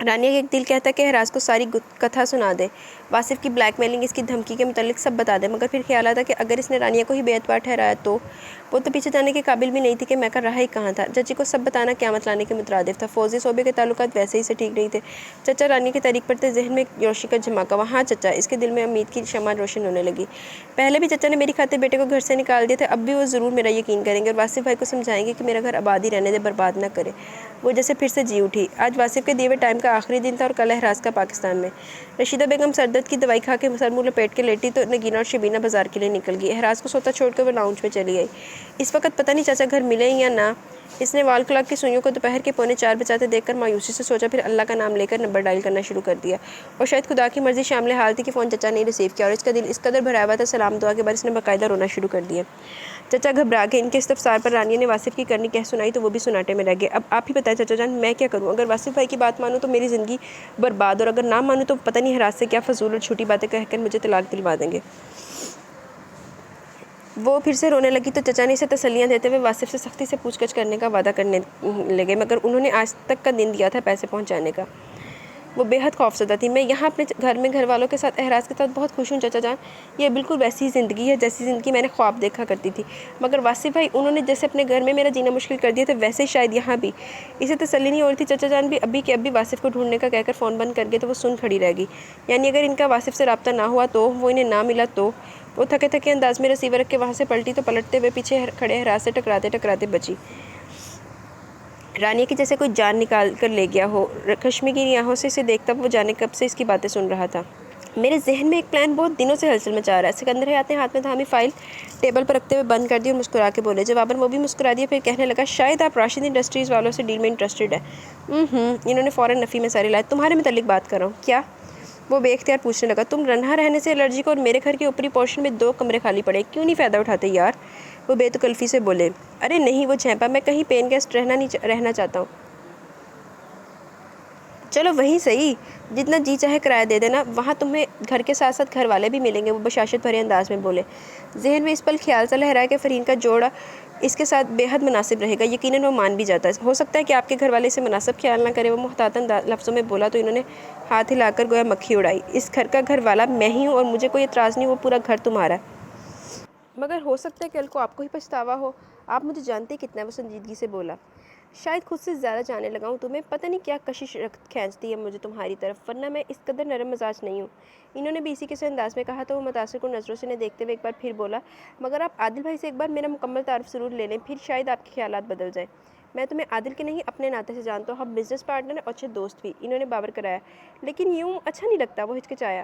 رانیہ کا ایک دل کہتا کہ احراز کو ساری کتھا سنا دے، واصف کی بلیک میلنگ، اس کی دھمکی کے متعلق سب بتا دے، مگر پھر خیال آتا کہ اگر اس نے رانیہ کو ہی بے اعتبار ٹھہرایا تو وہ تو پیچھے جانے کے قابل بھی نہیں تھی کہ میں کا رہا ہی کہاں تھا۔ چچی کو سب بتانا قیامت لانے کے مترادف تھا۔ فوزی صوبے کے تعلقات ویسے ہی سے ٹھیک نہیں تھے۔ چچا رانیہ کی تحریک پڑھتے ذہن میں روشنی کا جھماکا ہوا۔ ہاں چچا، اس کے دل میں امید کی شمع روشن ہونے لگی۔ پہلے بھی چچا نے میری خاطر بیٹے کو گھر سے نکال دیا تھا، اب بھی وہ ضرور میرا یقین کریں گے اور واصف بھائی کو سمجھائیں گے کہ میرا گھر آباد ہی رہنے دے، برباد نہ کرے۔ وہ جیسے پھر سے جی اٹھی۔ آج واصف کے دیے ہوئے ٹائم کا آخری دن تھا اور کل احراز کا پاکستان میں۔ رشیدہ بیگم سر درد کی دوائی کھا کے سر منہ لپیٹ کے لیٹی تو نگینہ اور شبینہ بازار کے لیے نکل گئی۔ احراز کو سوتا چھوڑ کر وہ لاؤنج میں چلی گئی۔ اس وقت پتہ نہیں چاچا گھر ملے یا نہ۔ اس نے وال کلاک کی سوئیوں کو دوپہر کے 3:45 بجاتے دیکھ کر مایوسی سے سوچا، پھر اللہ کا نام لے کر نمبر ڈائل کرنا شروع کر دیا۔ اور شاید خدا کی مرضی شامل حال تھی کہ فون چچا نے ریسیو کیا اور اس کا دل اس قدر بھرا ہوا تھا سلام دعا کے بعد اس نے باقاعدہ رونا شروع کر دیا۔ چچا گھبرا گئے۔ ان کے استفسار پر رانیہ نے واصف کی کرنی کہہ سنائی تو وہ بھی سناٹے میں رہ گئے۔ اب آپ ہی بتائیں چچا جان، میں کیا کروں؟ اگر واصف بھائی کی بات مانوں تو میری زندگی برباد، اور اگر نہ مانوں تو پتہ نہیں احراز سے کیا فضول اور چھوٹی باتیں کہہ کر مجھے طلاق دلوا دیں گے۔ وہ پھر سے رونے لگی تو چچا نے اسے تسلیاں دیتے ہوئے واصف سے سختی سے پوچھ گچھ کرنے کا وعدہ کرنے لگے، مگر انہوں نے آج تک کا دن دیا تھا پیسے پہنچانے کا۔ وہ بے حد خوفزدہ تھی۔ میں یہاں اپنے گھر میں گھر والوں کے ساتھ احراز کے ساتھ بہت خوش ہوں چچا جان، یہ بالکل ویسی ہی زندگی ہے جیسی زندگی میں نے خواب دیکھا کرتی تھی، مگر واصف بھائی انہوں نے جیسے اپنے گھر میں میرا جینا مشکل کر دیا تھا ویسے ہی شاید یہاں بھی۔ اسے تسلی نہیں ہو رہی تھی۔ چچا جان بھی ابھی کے ابھی واصف کو ڈھونڈنے کا کہہ کر فون بند کر گئے تو وہ سن کھڑی رہ گئی۔ یعنی اگر ان کا واصف سے رابطہ نہ ہوا تو وہ انہیں نہ ملا تو؟ وہ تھکے تھکے انداز میں ریسیور رکھ کے وہاں سے پلٹی تو پلٹتے ہوئے پیچھے کھڑے احراز سے ٹکراتے ٹکراتے بچی۔ رانیہ کی جیسے کوئی جان نکال کر لے گیا ہو۔ کشمی کی نگاہوں سے اسے دیکھتا وہ جانے کب سے اس کی باتیں سن رہا تھا۔ میرے ذہن میں ایک پلان بہت دنوں سے ہلچل مچا رہا ہے۔ سکندر حیات نے ہاتھ میں تھامی فائل ٹیبل پر رکھتے ہوئے بند کر دی اور مسکرا کے بولے۔ جواباً وہ بھی مسکرا دیا، پھر کہنے لگا، شاید آپ راشد انڈسٹریز والوں سے ڈیل میں انٹرسٹڈ ہیں۔ انہوں نے فوراً نفی میں ساری لائے۔ تمہارے متعلق بات کر رہا ہوں۔ کیا؟ وہ بے اختیار پوچھنے لگا۔ تم رنہا رہنے سے الرجک اور میرے گھر کے اوپری پورشن میں 2 کمرے خالی پڑے، کیوں نہیں فائدہ اٹھاتے یار؟ وہ بے تکلفی سے بولے۔ ارے نہیں، وہ جھینپا، میں کہیں پین گیسٹ رہنا چاہتا ہوں۔ چلو وہیں صحیح، جتنا جی چاہے کرایہ دے دینا، وہاں تمہیں گھر کے ساتھ ساتھ گھر والے بھی ملیں گے، وہ بشاشت بھرے انداز میں بولے۔ ذہن میں اس پل خیال سا لہرایا کہ فرین کا جوڑا اس کے ساتھ بے حد مناسب رہے گا، یقیناً وہ مان بھی جاتا ہے۔ ہو سکتا ہے کہ آپ کے گھر والے اسے مناسب خیال نہ کرے، وہ محتاطاً لفظوں میں بولا تو انہوں نے ہاتھ ہلا کر گویا مکھی اڑائی۔ اس گھر کا گھر والا میں ہی ہوں اور مجھے کوئی اعتراض نہیں، وہ پورا گھر تمہارا ہے۔ مگر ہو سکتا ہے کہ کل کو آپ کو ہی پچھتاوا ہو، آپ مجھے جانتے کتنا ہے، وہ سنجیدگی سے بولا۔ شاید خود سے زیادہ جانے لگا ہوں تمہیں، پتہ نہیں کیا کشش کھینچتی ہے مجھے تمہاری طرف، ورنہ میں اس قدر نرم مزاج نہیں ہوں۔ انہوں نے بھی اسی کسی انداز میں کہا تو وہ متاثر کن نظروں سے انہیں دیکھتے ہوئے ایک بار پھر بولا، مگر آپ عادل بھائی سے ایک بار میرا مکمل تعارف ضرور لے لیں، پھر شاید آپ کے خیالات بدل جائیں۔ میں تمہیں عادل کے نہیں اپنے ناطے سے جانتا ہوں، ہم بزنس پارٹنر ہیں اور اچھے دوست بھی، انہوں نے باور کرایا۔ لیکن یوں اچھا نہیں لگتا، وہ ہچکچایا۔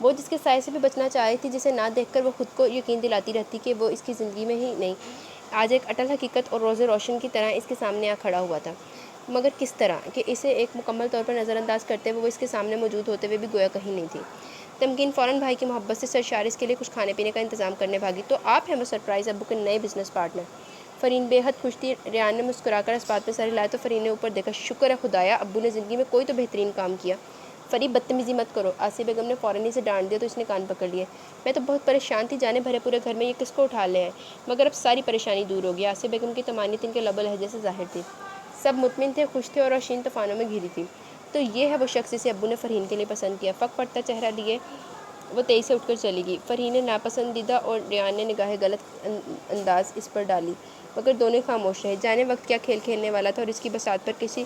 وہ جس کے سائے سے بھی بچنا چاہ رہی تھی، جسے نہ دیکھ کر وہ خود کو یقین دلاتی رہتی کہ وہ اس کی زندگی میں ہی نہیں، آج ایک اٹل حقیقت اور روز روشن کی طرح اس کے سامنے آ کھڑا ہوا تھا۔ مگر کس طرح کہ اسے ایک مکمل طور پر نظر انداز کرتے ہوئے وہ اس کے سامنے موجود ہوتے ہوئے بھی گویا کہیں نہیں تھی۔ تمکین فوراً بھائی کی محبت سے سرشار اس کے لیے کچھ کھانے پینے کا انتظام کرنے بھاگی۔ تو آپ ہیں وہ سرپرائز ابو کے نئے بزنس پارٹنر؟ فرین بے حد خوش تھی۔ ریان نے مسکرا کر اس بات پہ سر ہلایا تو فرین نے اوپر دیکھا۔ شکر ہے خدایا، ابو نے زندگی میں کوئی تو بہترین کام کیا۔ فری بدتمیزی مت کرو، آسیہ بیگم نے فوراً اسے ڈانٹ دیا تو اس نے کان پکڑ لیے۔ میں تو بہت پریشان تھی، جانے بھرے پورے گھر میں یہ کس کو اٹھا لے ہیں، مگر اب ساری پریشانی دور ہو گیا۔ آسیہ بیگم کی طمانینت ان کے لب و لہجے سے ظاہر تھی۔ سب مطمئن تھے، خوش تھے اور روشین طوفانوں میں گھری تھی۔ تو یہ ہے وہ شخص جسے ابو نے فرین کے لیے پسند کیا۔ فق پڑتا چہرہ لیے وہ تیزی سے اٹھ کر چلی گئی۔ فرین نے ناپسندیدہ اور ریان نے نگاہ غلط انداز اس پر ڈالی، مگر دونوں خاموش رہے۔ جانے وقت کیا کھیل کھیلنے والا تھا اور اس کی بساط پر کسی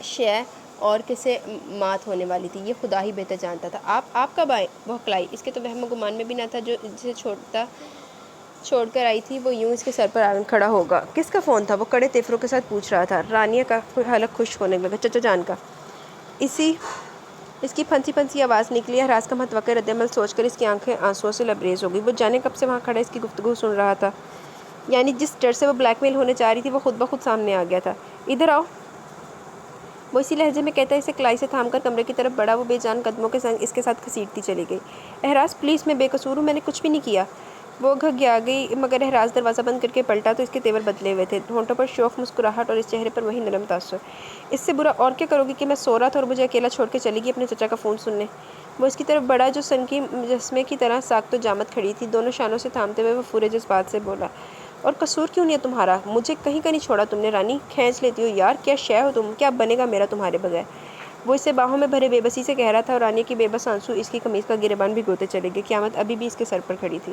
شے اور کسے مات ہونے والی تھی، یہ خدا ہی بہتر جانتا تھا۔ آپ کب آئے؟ وہ ہکلائی۔ اس کے تو وہم و گمان میں بھی نہ تھا جو جسے چھوڑ کر آئی تھی وہ یوں اس کے سر پر آ کھڑا ہوگا۔ کس کا فون تھا؟ وہ کڑے تیفروں کے ساتھ پوچھ رہا تھا۔ رانیہ کا حلق خشک ہونے لگا۔ چچا جان کا۔ اس کی پھنسی پھنسی آواز نکلی۔ احراز کا متوقع رد عمل سوچ کر اس کی آنکھیں آنسوؤں سے لبریز ہو گئی۔ وہ جانے کب سے وہاں کھڑا اس کی گفتگو سن رہا تھا، یعنی جس ڈر سے وہ بلیک میل ہونے جا رہی تھی وہ خود بخود سامنے آ گیا تھا۔ ادھر آؤ، وہ اسی لہجے میں کہتا اسے کلائی سے تھام کر کمرے کی طرف بڑھا۔ وہ بے جان قدموں کے سنگ اس کے ساتھ گھسیٹتی چلی گئی۔ احراز پلیز، میں بے قصور ہوں، میں نے کچھ بھی نہیں کیا۔ وہ گھگیا گئی، مگر احراز دروازہ بند کر کے پلٹا تو اس کے تیور بدلے ہوئے تھے، ہونٹوں پر شوخ مسکراہٹ اور اس چہرے پر وہی نرم تاثر۔ اس سے برا اور کیا کرو گی کہ میں سو رہا تھا اور مجھے اکیلا چھوڑ کے چلی گئی اپنے چچا کا فون سننے؟ وہ اس کی طرف بڑھا جو سنکی مجسمے کی طرح ساکت و جامد کھڑی تھی۔ دونوں شانوں سے تھامتے ہوئے وہ پورے جذبات سے بولا، اور قصور کیوں نہیں ہے تمہارا؟ مجھے کہیں کا نہیں چھوڑا تم نے رانی، کھینچ لیتی ہو یار، کیا شے ہو تم، کیا بنے گا میرا تمہارے بغیر؟ وہ اسے باہوں میں بھرے بے بسی سے کہہ رہا تھا اور رانی کی بے بس آنسو اس کی قمیض کا گریبان بھگوتے چلے گئے۔ قیامت ابھی بھی اس کے سر پر کھڑی تھی۔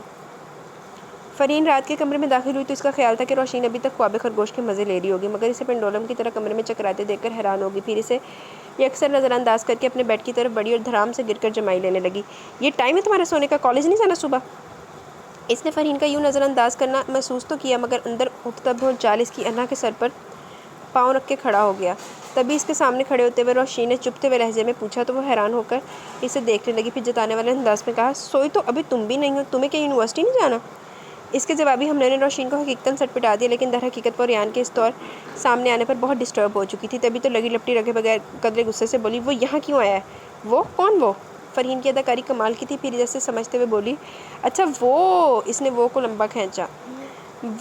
فرین رات کے کمرے میں داخل ہوئی تو اس کا خیال تھا کہ روشین ابھی تک خواب خرگوش کے مزے لے رہی ہوگی، مگر اسے پنڈولم کی طرح کمرے میں چکراتے دیکھ کر حیران ہوگی۔ پھر اسے یکسر نظر انداز کر کے اپنے بیڈ کی طرف بڑھی اور دھڑام سے گر کر جمائی لینے لگی۔ یہ ٹائم ہے تمہارے سونے کا؟ کالج نہیں جانا صبح؟ اس نے فرین کا یوں نظر انداز کرنا محسوس تو کیا، مگر اندر اٹھتا بہت جال اس کی انا کے سر پر پاؤں رکھ کے کھڑا ہو گیا۔ تبھی اس کے سامنے کھڑے ہوتے ہوئے روشین نے چپتے ہوئے لہجے میں پوچھا تو وہ حیران ہو کر اسے دیکھنے لگی، پھر جتانے والے انداز میں کہا، سوئی تو ابھی تم بھی نہیں ہو، تمہیں کیا یونیورسٹی نہیں جانا؟ اس کے جوابی حملے نے روشین کو حقیقتاً سٹ پٹا دیا، لیکن در حقیقت وہ ریان کے اس طور سامنے آنے پر بہت ڈسٹرب ہو چکی تھی۔ تبھی تو لگی لپٹی رکھے بغیر قدرے غصے سے بولی، وہ یہاں کیوں آیا ہے؟ وہ کون؟ وہ فرین کی اداکاری کمال کی تھی، پھر جیسے سمجھتے ہوئے بولی، اچھا وہ، اس نے وہ کو لمبا کھینچا،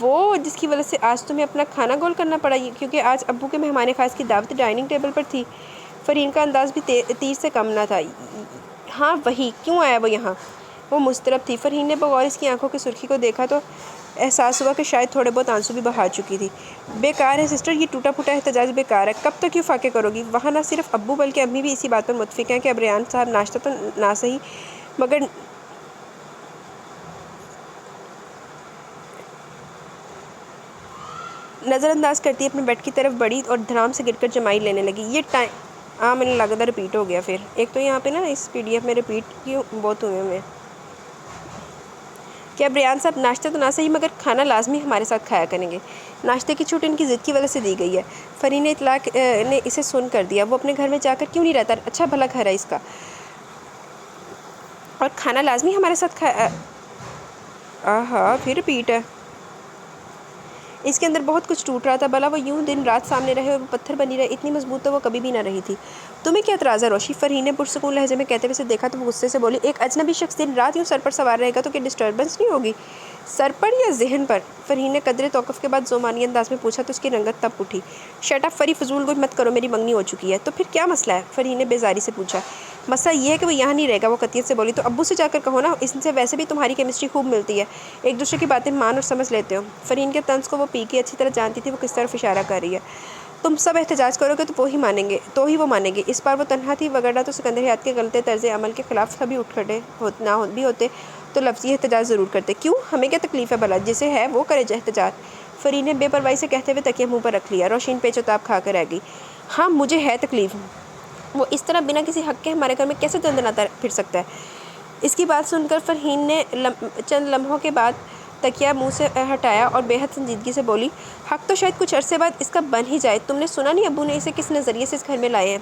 وہ جس کی وجہ سے آج تمہیں اپنا کھانا گول کرنا پڑا کیونکہ آج ابو کے مہمان خاص کی دعوت ڈائننگ ٹیبل پر تھی۔ فرین کا انداز بھی تیر سے کم نہ تھا۔ ہاں وہی، کیوں آیا وہ یہاں؟ وہ مضطرب تھی۔ فرین نے بغور اس کی آنکھوں کی سرخی کو دیکھا تو احساس ہوا کہ شاید تھوڑے بہت آنسو بھی بہا چکی تھی۔ بیکار ہے سسٹر، یہ ٹوٹا پھوٹا احتجاج بیکار ہے، کب تک کیوں فاقے کرو گی؟ وہاں نہ صرف ابو بلکہ امی بھی اسی بات پر متفق ہیں کہ اب ریان صاحب ناشتہ تو نہ صحیح مگر نظر انداز کرتی اپنے بیڈ کی طرف بڑھی اور دھڑام سے گر کر جمائی لینے لگی۔ یہ ٹائم میں نے لگا رپیٹ ہو گیا۔ پھر ایک تو یہاں پہ نا اس PDF میں رپیٹ کیوں بہت ہوئے میں کہ اب ریان صاحب ناشتہ تو نہ صحیح مگر کھانا لازمی ہمارے ساتھ کھایا کریں گے۔ ناشتے کی چھوٹ ان کی ضد کی وجہ سے دی گئی ہے۔ فرین اطلاق نے اسے سن کر دیا۔ وہ اپنے گھر میں جا کر کیوں نہیں رہتا؟ اچھا بھلا گھر ہے اس کا، اور کھانا لازمی ہمارے ساتھ کھایا۔ آہا، پھر رپیٹ ہے۔ اس کے اندر بہت کچھ ٹوٹ رہا تھا، بھلا وہ یوں دن رات سامنے رہے اور وہ پتھر بنی رہے، اتنی مضبوط تو وہ کبھی بھی نہ رہی تھی۔ تمہیں کیا اعتراض ہے روشی؟ فرین نے پرسکون لہجے میں کہتے ہوئے اسے دیکھا تو وہ غصے سے بولی، ایک اجنبی شخص دن رات یوں سر پر سوار رہے گا تو کیا ڈسٹربنس نہیں ہوگی؟ سر پر یا ذہن پر؟ فرین نے قدرے توقف کے بعد ذومانی انداز میں پوچھا تو اس کی رنگت تپ اٹھی۔ شٹ اپ فری، فضول گوئی مت کرو، میری منگنی ہو چکی ہے۔ تو پھر کیا مسئلہ ہے؟ فرین نے بیزاری سے پوچھا۔ مسئلہ یہ ہے کہ وہ یہاں نہیں رہے گا، وہ قطعیت سے بولی۔ تو ابو سے جا کر کہو نا، ان سے ویسے بھی تمہاری کیمسٹری خوب ملتی ہے، ایک دوسرے کی باتیں مان اور سمجھ لیتے ہو۔ فرین کے طنز کو وہ پی کے اچھی طرح جانتی تھی وہ کس طرف اشارہ کر رہی ہے۔ تم سب احتجاج کرو گے تو ہی وہ مانیں گے۔ اس بار وہ تنہا تھی، وگرنہ تو سکندر حیات کے غلط طرز عمل کے خلاف سبھی اٹھ کھڑے نہ بھی ہوتے تو لفظی احتجاج ضرور کرتے۔ کیوں؟ ہمیں کیا تکلیف ہے بھلا؟ جسے ہے وہ کرے احتجاج۔ فرین نے بے پرواہی سے کہتے ہوئے تکیہ منہ پر رکھ لیا۔ روشین پیچ و تاب کھا کر رہ گئی۔ ہاں مجھے ہے تکلیف، وہ اس طرح بنا کسی حق کے ہمارے گھر میں کیسے دندناتا پھر سکتا ہے؟ اس کی بات سن کر فرین نے چند لمحوں کے بعد تکیہ منہ سے ہٹایا اور بے حد سنجیدگی سے بولی، حق تو شاید کچھ عرصے بعد اس کا بن ہی جائے۔ تم نے سنا نہیں ابو نے اسے کس نظریے سے اس گھر میں لائے ہیں؟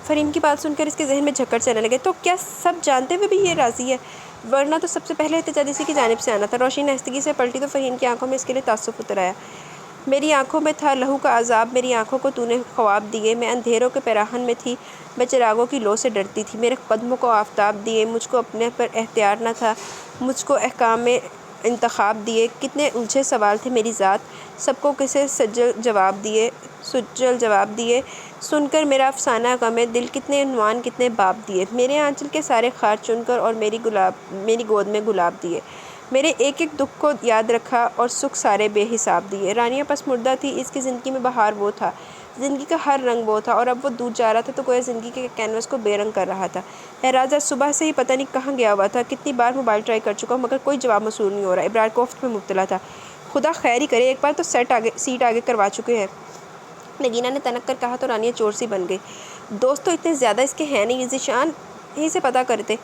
فریم کی بات سن کر اس کے ذہن میں جھکڑ چلنے لگے، تو کیا سب جانتے ہوئے بھی یہ راضی ہے؟ ورنہ تو سب سے پہلے احتجاج اسی کی جانب سے آنا تھا۔ روشنی آہستگی سے پلٹی تو فریم کی آنکھوں میں اس کے لیے تعصب اتر آیا۔ میری آنکھوں میں تھا لہو کا عذاب، میری آنکھوں کو تو نے خواب دیے، میں اندھیروں کے پیراہن میں تھی، میں چراغوں کی لو سے ڈرتی تھی، میرے قدموں کو آفتاب دیے، مجھ کو اپنے پر اختیار نہ تھا، مجھ کو احکام انتخاب دیے، کتنے الجھے سوال تھے میری ذات، سب کو کسے سجل جواب دیے، سن کر میرا افسانہ غم دل، کتنے عنوان کتنے باب دیے، میرے آنچل کے سارے خار چن کر اور میری گود میں گلاب دیے، میرے ایک ایک دکھ کو یاد رکھا اور سکھ سارے بے حساب دیے۔ رانیہ پس مردہ تھی، اس کی زندگی میں بہار وہ تھا، زندگی کا ہر رنگ وہ تھا، اور اب وہ دور جا رہا تھا تو گویا زندگی کے کینوس کو بے رنگ کر رہا تھا۔ اعراز آج صبح سے ہی پتہ نہیں کہاں گیا ہوا تھا، کتنی بار موبائل ٹرائی کر چکا ہوں مگر کوئی جواب موصول نہیں ہو رہا۔ ابرار کوفت میں مبتلا تھا، خدا خیر ہی کرے، ایک بار تو سیٹ آگے کروا چکے ہیں۔ نگینہ نے تنک کر کہا تو رانیہ چور سی بن گئی۔ دوست تو اتنے زیادہ اس کے ہیں نہیں، ذیشان ہی سے پتہ کرتے۔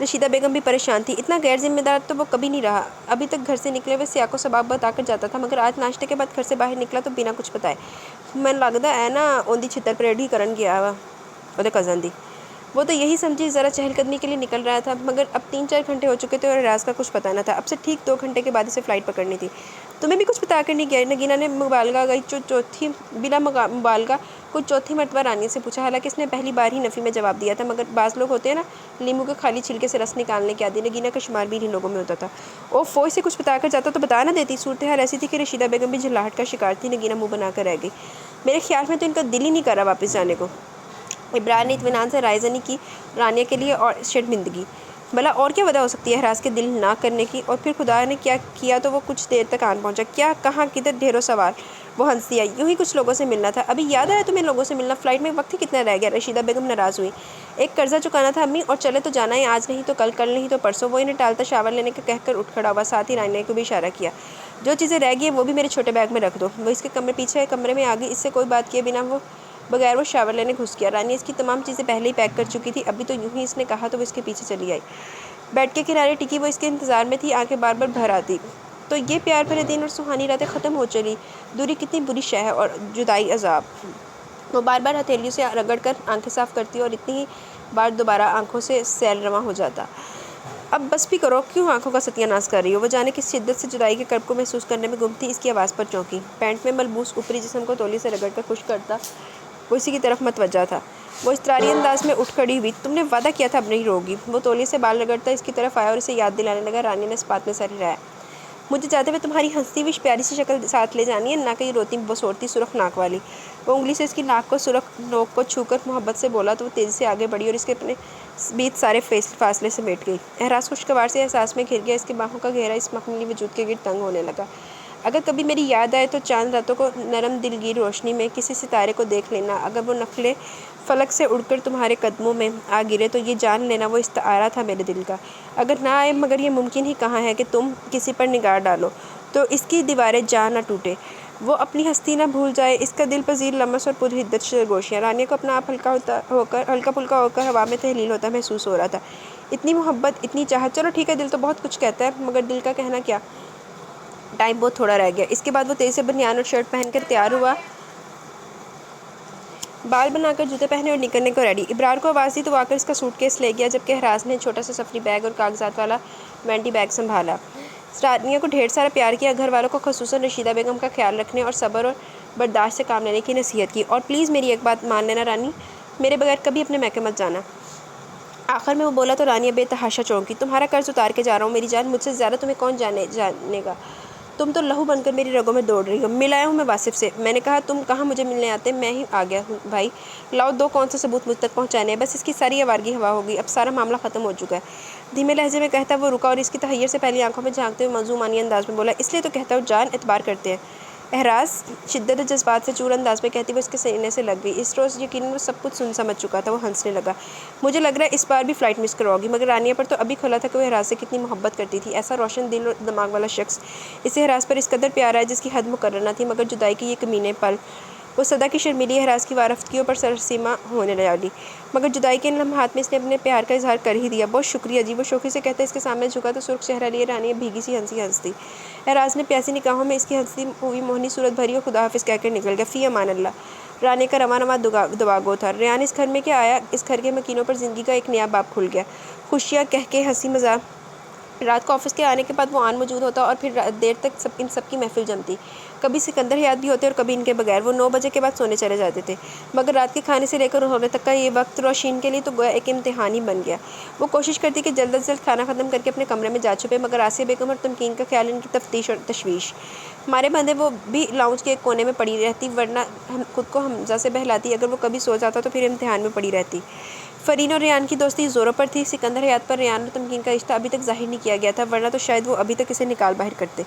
رشیدہ بیگم بھی پریشان تھی، اتنا غیر ذمہ دار تو وہ کبھی نہیں رہا۔ ابھی تک گھر سے نکلے ہوئے سیاق و سباق بتا کر جاتا تھا، مگر آج ناشتے کے بعد گھر سے باہر نکلا تو بنا کچھ بتائے۔ میں لگدا ہے نا اوندی چھتر پریڈ ہی کرن گیا وا اودے کزن دی۔ وہ تو یہی سمجھی ذرا چہل قدمی کے لیے نکل رہا تھا، مگر اب 3-4 گھنٹے ہو چکے تھے اور اعراز کا کچھ پتہ نہ تھا۔ اب سے ٹھیک 2 گھنٹے کے بعد اسے فلائٹ پکڑنی تھی۔ تمہیں بھی کچھ بتا کر نہیں گیا؟ نگینہ نے بلا مبالغہ کچھ چوتھی مرتبہ رانیہ سے پوچھا، حالانکہ اس نے پہلی بار ہی نفی میں جواب دیا تھا، مگر بعض لوگ ہوتے ہیں نا لیموں کے خالی چھلکے سے رس نکالنے کے عادی۔ نگینہ کا شمار بھی انہیں لوگوں میں ہوتا تھا۔ اوفو، اسے کچھ بتا کر جاتا تو بتا نہ دیتی؟ صورتحال ایسی تھی کہ رشیدہ بیگم بھی جھلاہٹ کا شکار تھی۔ نگینہ منہ بنا کر رہ گئی۔ میرے خیال میں تو ان کا دل ہی نہیں کر رہا واپس جانے کو۔ ابرار نے اطمینان سے رائے زنی کی رانیہ کے لیے اور شرمندگی۔ بھلا اور کیا وجہ ہو سکتی ہے اعراز کے دل نہ کرنے کی؟ اور پھر خدا نے کیا کیا تو وہ کچھ دیر تک آن پہنچا؟ کیا، کہاں، کدھر؟ ڈھیروں سوال۔ وہ ہنسی آئی، یوں ہی کچھ لوگوں سے ملنا تھا۔ ابھی یاد آیا تمہیں لوگوں سے ملنا؟ فلائٹ میں وقت ہی کتنا رہ گیا؟ رشیدہ بیگم ناراض ہوئی۔ ایک قرضہ چکانا تھا امی، اور چلے تو جانا ہے، آج نہیں تو کل، کل نہیں تو پرسوں۔ وہ انہیں ٹالتا شاور لینے کا کہہ کر اٹھ کھڑا ہوا، ساتھ ہی رانیہ کو بھی اشارہ کیا، جو چیزیں رہ گئی ہیں وہ بھی میرے چھوٹے بیگ میں رکھ دو۔ وہ اس کے پیچھے کمرے میں آ گئی، اس سے کوئی بات کیے بغیر وہ شاور لینے گھس گیا۔ رانیہ اس کی تمام چیزیں پہلے ہی پیک کر چکی تھی، ابھی تو یوں ہی اس نے کہا تو وہ اس کے پیچھے چلی آئی۔ بیڈ کے کنارے ٹکی وہ اس کے انتظار میں تھی، آنکھیں بار بار بھر آتی۔ تو یہ پیار بھرے دن اور سہانی راتیں ختم ہو چلی۔ دوری کتنی بری شے ہے، اور جدائی عذاب۔ وہ بار بار ہتھیلیوں سے رگڑ کر آنکھیں صاف کرتی اور اتنی ہی بار دوبارہ آنکھوں سے سیل رواں ہو جاتا۔ اب بس بھی کرو، کیوں آنکھوں کا ستیہ ناش کر رہی ہو؟ وہ جانے کس شدت سے جدائی کے کرب کو محسوس کرنے میں گم تھی، اس کی آواز پر چونکی۔ پینٹ میں ملبوس اوپری جسم کو تولیے سے رگڑ کر خشک کرتا وہ اسی کی طرف متوجہ تھا۔ وہ اضطراری انداز میں اٹھ کھڑی ہوئی۔ تم نے وعدہ کیا تھا اب نہیں روگی۔ وہ تولیے سے بال رگڑتا اس کی طرف آیا اور اسے یاد دلانے لگا۔ رانیہ نے اس بات میں سر ہلایا۔ مجھے جاتے ہوئے تمہاری ہنستی ہوئی پیاری سی شکل ساتھ لے جانی ہے، نہ کہ یہ روتی بسورتی سرخ ناک والی۔ وہ انگلی سے اس کی ناک کو سرخ نوک کو چھو کر محبت سے بولا تو وہ تیزی سے آگے بڑھی اور اس کے اپنے بیچ سارے فاصلے سمیٹ گئی۔ اعراز خوشگوار سے احساس میں گھر گیا، اس کی باہوں کا گھیرا اس مخملی وجود کے گرد تنگ ہونے لگا۔ اگر کبھی میری یاد آئے تو چاند راتوں کو نرم دلگیر روشنی میں کسی ستارے کو دیکھ لینا، اگر وہ نخلے فلک سے اڑ کر تمہارے قدموں میں آ گرے تو یہ جان لینا وہ استعارہ تھا میرے دل کا۔ اگر نہ آئے، مگر یہ ممکن ہی کہاں ہے کہ تم کسی پر نگاہ ڈالو تو اس کی دیواریں جا نہ ٹوٹے، وہ اپنی ہستی نہ بھول جائے، اس کا دل پذیر لمس اور پرحدت سرگوشیاں۔ رانیہ کو اپنا آپ ہلکا پھلکا ہو کر ہوا میں تحلیل ہوتا محسوس ہو رہا تھا۔ اتنی محبت، اتنی چاہت، چلو ٹھیک ہے، دل تو بہت کچھ کہتا ہے، مگر دل کا کہنا کیا؟ ٹائم بہت تھوڑا رہ گیا۔ اس کے بعد وہ تیزی سے بنیان اور شرٹ پہن کر تیار ہوا، بال بنا کر جوتے پہنے اور نکلنے کو ریڈی۔ ابرار کو آواز دی تو وہ آ کر اس کا سوٹ کیس لے گیا، جبکہ اعراز نے چھوٹا سا سفری بیگ اور کاغذات والا وینٹی بیگ سنبھالا۔ رانیہ کو ڈھیر سارا پیار کیا، گھر والوں کو خصوصاً رشیدہ بیگم کا خیال رکھنے اور صبر اور برداشت سے کام لینے کی نصیحت کی۔ اور پلیز میری ایک بات مان لینا رانی، میرے بغیر کبھی اپنے میکے مت جانا۔ آخر میں وہ بولا تو رانیہ بے تحاشا چونکی۔ تمہارا قرض اتار کے جا رہا ہوں میری جان، مجھ سے زیادہ تمہیں کون جانے گا؟ تم تو لہو بن کر میری رگوں میں دوڑ رہی ہو۔ مل آیا ہوں میں واصف سے۔ میں نے کہا تم کہاں مجھے ملنے آتے، میں ہی آ گیا ہوں بھائی، لاؤ دو کون سے ثبوت مجھ تک پہنچانے ہیں۔ بس اس کی ساری آوارگی ہوا ہو گئی، اب سارا معاملہ ختم ہو چکا ہے۔ دھیمے لہجے میں کہتا وہ رکا اور اس کی تحیر سے پہلی آنکھوں میں جھانکتے ہوئے منظومانہ انداز میں بولا، اس لیے تو کہتا ہوں جان، اعتبار کرتے ہیں۔ اعراز شدت جذبات سے چور انداز میں کہتی وہ اس کے سینے سے لگ گئی۔ اس روز یقیناً وہ سب کچھ سن سمجھ چکا تھا۔ وہ ہنسنے لگا، مجھے لگ رہا ہے اس بار بھی فلائٹ مس کرواؤ گی۔ مگر رانیہ پر تو ابھی کھلا تھا کہ وہ اعراز سے کتنی محبت کرتی تھی۔ ایسا روشن دل اور دماغ والا شخص اسے اعراز پر اس قدر پیار ہے جس کی حد مقرر نہ تھی، مگر جدائی کے یہ کمینے پل، وہ صدا کی شرمیلی اعراز کی وارفتگیوں پر سرسیما ہونے لگی، مگر جدائی کے ان لمحات میں اس نے اپنے پیار کا اظہار کر ہی دیا۔ بہت شکریہ جی، وہ شوخی سے کہتا اس کے سامنے جھکا تو سرخ چہرہ لیے رانیہ بھیگی سی ہنسی ہنستی۔ اعراز نے پیاسی نگاہوں میں اس کی ہنستی ہوئی موہنی صورت بھری اور خدا حافظ کہہ کر نکل گیا۔ فی امان اللہ۔ رانے کا رواں رواں دباگو تھا۔ ریان اس گھر میں کیا آیا؟ اس گھر کے مکینوں پر زندگی کا ایک نیا باب کھل گیا۔ خوشیاں، کہکے، ہنسی مذاق۔ رات کو آفس کے آنے کے بعد وہ آن موجود ہوتا اور پھر دیر تک ان سب کی محفل جمتی۔ کبھی سکندر حیات بھی ہوتے اور کبھی ان کے بغیر۔ وہ 9 بجے کے بعد سونے چلے جاتے تھے، مگر رات کے کھانے سے لے کر سونے تک کا یہ وقت روشین کے لیے تو گویا ایک امتحان ہی بن گیا۔ وہ کوشش کرتی کہ جلد از جلد کھانا ختم کر کے اپنے کمرے میں جا چھپے، مگر آسیہ بیگم اور تمکین کا خیال ان کی تفتیش اور تشویش۔ ہمارے بندے وہ بھی لاؤنج کے ایک کونے میں پڑی رہتی، ورنہ خود کو حمزہ سے بہلاتی۔ اگر وہ کبھی سو جاتا تو پھر امتحان میں پڑی رہتی۔ فرین اور ریان کی دوستی زوروں پر تھی۔ سکندر حیات پر ریان اور تمکین کا رشتہ ابھی تک ظاہر نہیں کیا گیا تھا، ورنہ تو شاید وہ ابھی تک اسے نکال باہر کرتے۔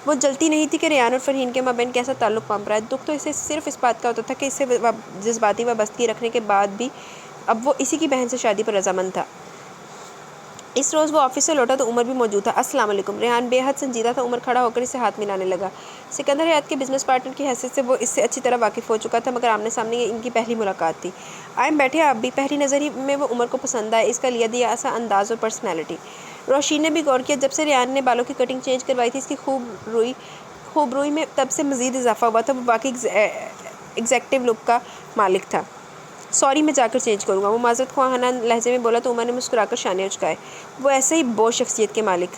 وہ جلتی نہیں تھی کہ ریان اور فرین کے مابین کیسا تعلق پنپ رہا ہے۔ دکھ تو اسے صرف اس بات کا ہوتا تھا کہ اس سے جذباتی وابستگی رکھنے کے بعد بھی اب وہ اسی کی بہن سے شادی پر رضامند تھا۔ اس روز وہ آفس سے لوٹا تو عمر بھی موجود تھا۔ السلام علیکم۔ ریحان بے حد سنجیدہ تھا۔ عمر کھڑا ہو کر اسے ہاتھ ملانے لگا۔ سکندر حیات کے بزنس پارٹنر کی حیثیت سے وہ اس سے اچھی طرح واقف ہو چکا تھا، مگر آمنے سامنے یہ ان کی پہلی ملاقات تھی۔ آئیں بیٹھے آپ بھی۔ پہلی نظر ہی میں وہ عمر کو پسند آئے، اس کا لیا دیا سا انداز اور پرسنالٹی۔ روشین نے بھی غور کیا۔ جب سے ریحان نے بالوں کی کٹنگ چینج کروائی تھی، اس کی خوب روئی میں تب سے مزید اضافہ ہوا تھا۔ وہ واقعی ایگزیکٹو لک کا مالک تھا۔ سوری، میں جا کر چینج کروں گا، وہ معذرت خواہانہ لہجے میں بولا تو عمر نے مسکرا کر شانے اچکائے۔ وہ ایسے ہی بوجھ شخصیت کے مالک۔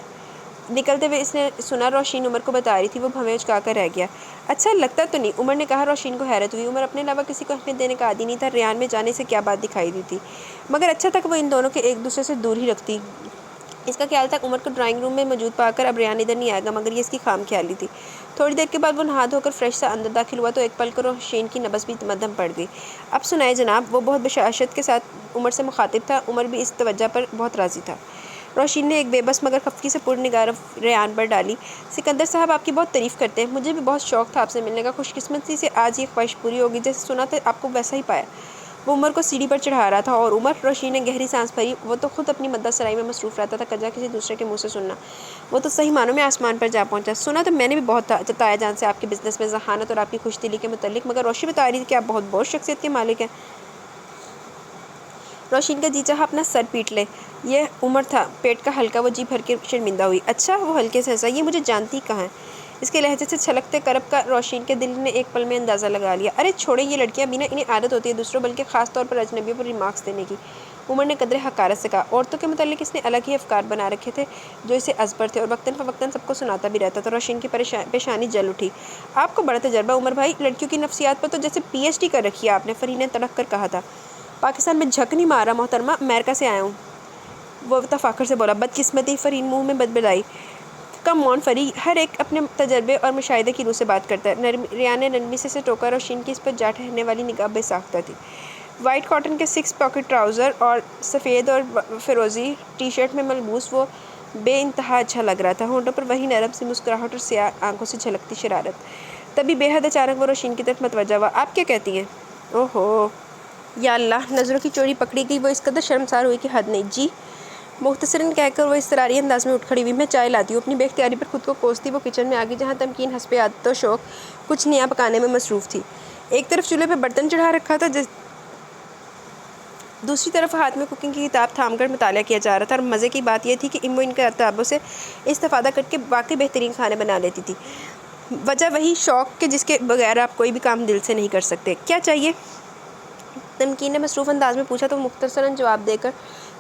نکلتے ہوئے اس نے سنا روشین عمر کو بتا رہی تھی، وہ بھویں اچکا کر رہ گیا۔ اچھا لگتا تو نہیں، عمر نے کہا۔ روشین کو حیرت ہوئی۔ عمر اپنے علاوہ کسی کو اہمیت دینے کا عادی نہیں تھا، ریان میں جانے سے کیا بات دکھائی دی تھی، مگر اچھا تھا کہ وہ ان دونوں کے ایک دوسرے سے دور ہی رکھتی۔ اس کا خیال تھا عمر کو ڈرائنگ روم میں موجود پا کر اب ریان ادھر نہیں آئے گا، مگر یہ اس کی خام خیالی تھی۔ تھوڑی دیر کے بعد وہ نہا دھو کر فریش سا اندر داخل ہوا تو ایک پل کو روشین کی نبض بھی مدھم پڑ گئی۔ اب سنائے جناب، وہ بہت بشاشت کے ساتھ عمر سے مخاطب تھا۔ عمر بھی اس توجہ پر بہت راضی تھا۔ روشین نے ایک بے بس مگر خفگی سے پر نگاہ ریان پر ڈالی۔ سکندر صاحب آپ کی بہت تعریف کرتے ہیں، مجھے بھی بہت شوق تھا آپ سے ملنے کا، خوش قسمتی سے آج یہ خواہش پوری ہوگی، جیسے سنا تھا آپ کو ویسا ہی پایا۔ وہ عمر کو سیڑھی پر چڑھا رہا تھا۔ اور عمر؟ روشین نے گہری سانس بھری۔ وہ تو خود اپنی مدح سرائی میں مصروف رہتا تھا، کجا کسی دوسرے کے منہ سے سننا۔ وہ تو صحیح معنوں میں آسمان پر جا پہنچا۔ سنا تو میں نے بھی بہت تھا تایا جان سے آپ کے بزنس میں ذہانت اور آپ کی خوش دلی کے متعلق، مگر روشی بتا رہی تھی کہ آپ بہت بوجھ شخصیت کے مالک ہیں۔ روشین کا جی چاہا اپنا سر پیٹ لے۔ یہ عمر تھا پیٹ کا ہلکا۔ وہ جی بھر کے شرمندہ ہوئی۔ اچھا، وہ ہلکے سے ہنسا۔ یہ مجھے جانتی کہاں ہے؟ اس کے لہجے سے چھلکتے کرب کا روشین کے دل نے ایک پل میں اندازہ لگا لیا۔ ارے چھوڑیں یہ لڑکیاں بھی نا، انہیں عادت ہوتی ہے دوسروں بلکہ خاص طور پر اجنبیوں پر ریمارکس دینے کی۔ عمر نے قدرے حقارت سے کہا۔ عورتوں کے متعلق اس نے الگ ہی افکار بنا رکھے تھے جو اسے ازبر تھے، اور وقتاً فوقتاً سب کو سناتا بھی رہتا تھا۔ روشین کی پیشانی جل اٹھی۔ آپ کو بڑا تجربہ عمر بھائی، لڑکیوں کی نفسیات پر تو جیسے پی ایچ ڈی کر رکھی ہے آپ نے، فرین نے تڑک کر کہا تھا۔ پاکستان میں جھک نہیں مارا محترمہ، امریکہ سے آیا ہوں، وہ تفاخر سے بولا۔ بدقسمتی، فرین منہ میں بدبدائی۔ کم آن فری، ہر ایک اپنے تجربے اور مشاہدے کی روح سے بات کرتا ہے۔ ریان نے نرمی سے ٹوکا۔ روشین کی اس پر جا ٹھہرنے والی نگاہ بے ساختہ تھی۔ وائٹ کاٹن کے 6 پاکٹ ٹراؤزر اور سفید اور فیروزی ٹی شرٹ میں ملبوس وہ بے انتہا اچھا لگ رہا تھا۔ ہونٹوں پر وہی نرم سی مسکراہٹ اور سیاہ آنکھوں سے جھلکتی شرارت۔ تبھی بے حد اچانک وہ روشین کی طرف متوجہ ہوا۔ آپ کیا کہتی ہیں؟ اوہو یا اللہ، نظروں کی چوری پکڑی گئی۔ وہ اس قدر شرمسار ہوئی کہ حد نہیں۔ جی، مختصراً کہہ کر وہ اضطراری انداز میں اٹھ کھڑی ہوئی۔ میں چائے لاتی ہوں۔ اپنی بے اختیاری پر خود کو کوستی وہ کچن میں آگئی، جہاں تمکین حسب عادت و شوق کچھ نیا پکانے میں مصروف تھی۔ ایک طرف چولہے پہ برتن چڑھا رکھا تھا، دوسری طرف ہاتھ میں کوکنگ کی کتاب تھام کر مطالعہ کیا جا رہا تھا، اور مزے کی بات یہ تھی کہ وہ ان کتابوں سے استفادہ کر کے واقعی بہترین کھانے بنا لیتی تھی۔ وجہ وہی شوق کہ جس کے بغیر آپ کوئی بھی کام دل سے نہیں کر سکتے۔ کیا چاہیے؟ تمکین نے مصروف انداز میں پوچھا تو وہ مختصراً جواب دے کر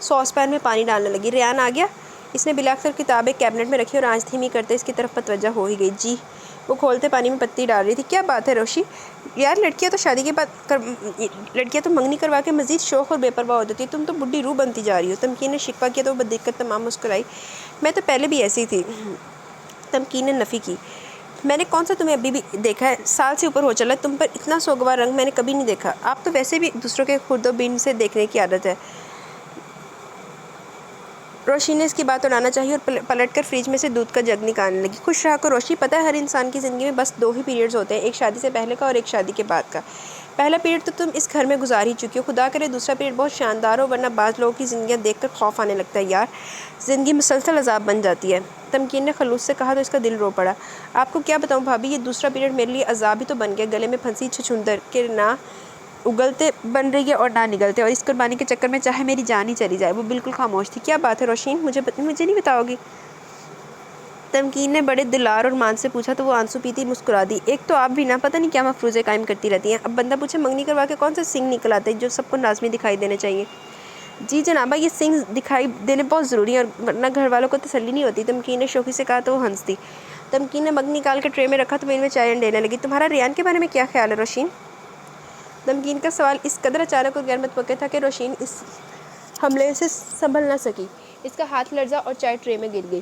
ساس پین میں پانی ڈالنے لگی۔ ریان آ گیا؟ اس نے بلا کر کتاب ایک کیبنٹ میں رکھی اور آنچ دھیمی کرتے اس کی طرف متوجہ ہو ہی گئی۔ جی، وہ کھولتے پانی میں پتی ڈال رہی تھی۔ کیا بات ہے روشی؟ یار لڑکیاں تو شادی کے بعد لڑکیاں تو منگنی کروا کے مزید شوق اور بے پرواہ ہو جاتی، تم تو بڈھی روح بنتی جا رہی ہو۔ تمکین نے شکوہ کیا تو وہ بدقت تمام مسکرائی۔ میں تو پہلے بھی ایسی تھی، تمکین نے نفی کی۔ میں نے کون سا تمہیں ابھی بھی دیکھا ہے؟ سال سے اوپر ہو چلا، تم پر اتنا سوگوار رنگ میں نے کبھی نہیں دیکھا۔ آپ تو ویسے بھی دوسروں کے خرد و بین سے دیکھنے کی عادت ہے۔ روشی نے اس کی بات اڑانا چاہی اور پلٹ کر فریج میں سے دودھ کا جگ نکالنے لگی۔ خوش رہا کرو روشی، پتہ ہے ہر انسان کی زندگی میں بس 2 ہی پیریڈز ہوتے ہیں، ایک شادی سے پہلے کا اور ایک شادی کے بعد کا۔ پہلا پیریڈ تو تم اس گھر میں گزار ہی چکی ہو، خدا کرے دوسرا پیریڈ بہت شاندار ہو، ورنہ بعض لوگوں کی زندگیاں دیکھ کر خوف آنے لگتا ہے یار، زندگی مسلسل عذاب بن جاتی ہے۔ تمکین نے خلوص سے کہا تو اس کا دل رو پڑا۔ آپ کو کیا بتاؤں بھابھی، یہ دوسرا پیریڈ میرے لیے عذاب ہی تو بن گیا۔ گلے میں پھنسی چھچھندر کے نہ اگلتے بن رہی ہے اور نہ نگلتے، اور اس قربانی کے چکر میں چاہے میری جان ہی چلی جائے۔ وہ بالکل خاموش تھی۔ کیا بات ہے روشین، مجھے نہیں بتاؤ گی؟ تمکین نے بڑے دلار اور مان سے پوچھا تو وہ آنسو پیتی مسکرا دی۔ ایک تو آپ بھی نہ پتہ نہیں کیا مفروضے قائم کرتی رہتی ہیں۔ اب بندہ پوچھے منگنی کروا کے کون سے سنگ نکل آتے جو سب کو لازمی دکھائی دینے چاہیے؟ جی جنابہ، یہ سنگ دکھائی دینے بہت ضروری ہے اور ورنہ گھر والوں کو تسلی نہیں ہوتی، تمکین نے شوخی سے کہا تو وہ ہنس دی۔ تمکین نے مگ نکال کے ٹرے میں رکھا تو وہ ان میں چائے ڈالنے لگی۔ تمہارا ریان کے بارے میں کیا خیال ہے روشین؟ تمکین کا سوال اس قدر اچانک اور غیر متوقع تھا کہ روشین اس حملے سے سنبھل نہ سکی۔ اس کا ہاتھ لرزا اور چائے ٹرے میں گر گئی۔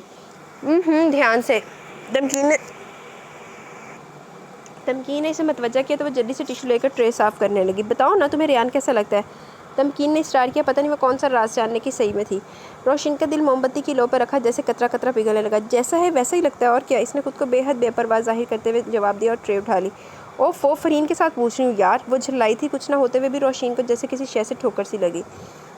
دھیان سے۔ تمکین نے اسے متوجہ کیا تو وہ جلدی سے ٹیشو لے کر ٹرے صاف کرنے لگی۔ بتاؤ نا، تمہیں ریان کیسا لگتا ہے؟ تمکین نے اصرار کیا، پتہ نہیں وہ کون سا راز جاننے کی صحیح میں تھی۔ روشین کا دل موم بتی کی لو پر رکھا جیسے قطرہ قطرہ پگھلنے لگا۔ جیسا ہے ویسا ہی لگتا ہے، اور کیا؟ اس نے خود کو بے حد بے پرواہ ظاہر کرتے ہوئے جواب دیا اور ٹرے اٹھا لی۔ اوفو، فرین کے ساتھ پوچھ رہی ہوں یار۔ وہ جھلائی تھی، کچھ نہ ہوتے ہوئے بھی روشین کو جیسے کسی شے سے ٹھوکر سی لگی۔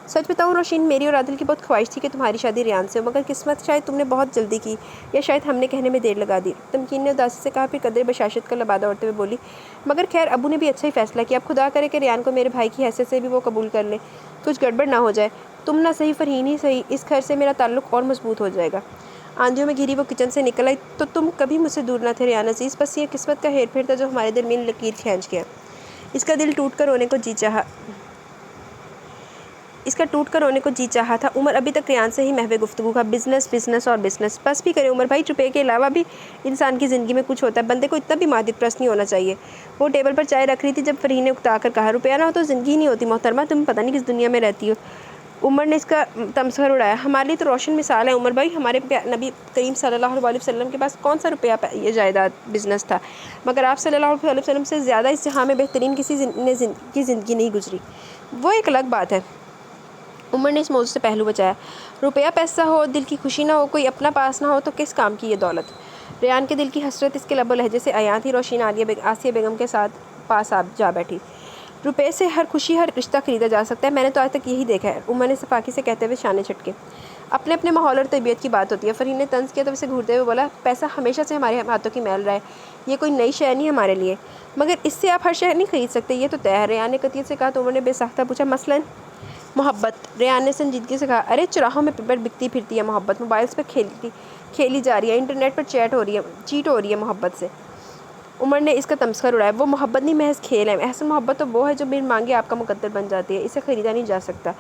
سچ بتاؤں روشین، میری اور عادل کی بہت خواہش تھی کہ تمہاری شادی ریان سے ہو، مگر قسمت شاید تم نے بہت جلدی کی، یا شاید ہم نے کہنے میں دیر لگا دی۔ تمکین نے اداسی سے کہا، پھر قدرے بشاشت کا لبادہ اوڑھتے ہوئے بولی، مگر خیر ابو نے بھی اچھا ہی فیصلہ کیا۔ اب خدا کرے کہ ریان کو میرے بھائی کی حیثیت سے بھی وہ قبول کر لے، کچھ گڑبڑ نہ ہو جائے۔ تم نہ صحیح فرین ہی صحیح، اس گھر سے میرا تعلق اور مضبوط ہو جائے گا۔ آندھیوں میں گھری وہ کچن سے نکل آئی۔ تو تم کبھی مجھ سے دور نہ تھے ریان عزیز، بس یہ قسمت کا ہیر پھیر تھا جو ہمارے درمیان لکیر کھینچ گیا۔ اس کا ٹوٹ کر رونے کو جی چاہا تھا۔ عمر ابھی تک ریان سے ہی محو گفتگو کا بزنس بزنس اور بزنس۔ بس بھی کرے عمر بھائی، روپے کے علاوہ بھی انسان کی زندگی میں کچھ ہوتا ہے، بندے کو اتنا بھی مادیت پرست نہیں ہونا چاہیے۔ وہ ٹیبل پر چائے رکھ رہی تھی جب فرین نے اکتا کر کہا، روپیہ نہ ہو تو زندگی ہی نہیں ہوتی محترمہ، تم پتہ نہیں کس دنیا میں رہتی ہو۔ عمر نے اس کا تمسخر اڑایا۔ ہمارے لیے تو روشن مثال ہے عمر بھائی، ہمارے نبی کریم صلی اللہ علیہ وسلم کے پاس کون سا روپیہ یہ جائیداد بزنس تھا، مگر آپ صلی اللہ علیہ وسلم سے زیادہ اس جہاں میں بہترین کسی کی زندگی نہیں گزری۔ وہ ایک الگ بات ہے۔ عمر نے اس موضوع سے پہلو بچایا۔ روپیہ پیسہ ہو، دل کی خوشی نہ ہو، کوئی اپنا پاس نہ ہو تو کس کام کی یہ دولت؟ ریان کے دل کی حسرت اس کے لب و لہجے سے عیاں تھی۔ روشین آسیہ بیگم کے ساتھ پاس جا بیٹھی۔ روپے سے ہر خوشی ہر رشتہ خریدا جا سکتا ہے، میں نے تو آج تک یہی دیکھا ہے، عمر نے سفاکی سے کہتے ہوئے شانے چھٹکے۔ اپنے اپنے ماحول اور طبیعت کی بات ہوتی ہے، فرین نے طنز کیا تو اسے گھورتے ہوئے بولا، پیسہ ہمیشہ سے ہمارے ہاتھوں کی میل رہا ہے، یہ کوئی نئی شے نہیں ہمارے لیے، مگر اس سے آپ ہر شے نہیں خرید سکتے، یہ تو طے ہے۔ ریان نے قطعیت سے کہا تو عمر نے بے ساختہ پوچھا، مثلاً؟ محبت۔ ریان نے سنجیدگی سے کہا، ارے چوراہوں میں پیپر بکتی پھرتی ہے محبت، موبائلز پر کھیلی جا رہی ہے، انٹرنیٹ پر چیٹ ہو رہی ہے محبت سے۔ عمر نے اس کا تمسخر اڑایا، وہ محبت نہیں محض کھیل ہے، احسن محبت تو وہ ہے جو بن مانگے آپ کا مقدر بن جاتی ہے، اسے خریدا نہیں جا سکتا،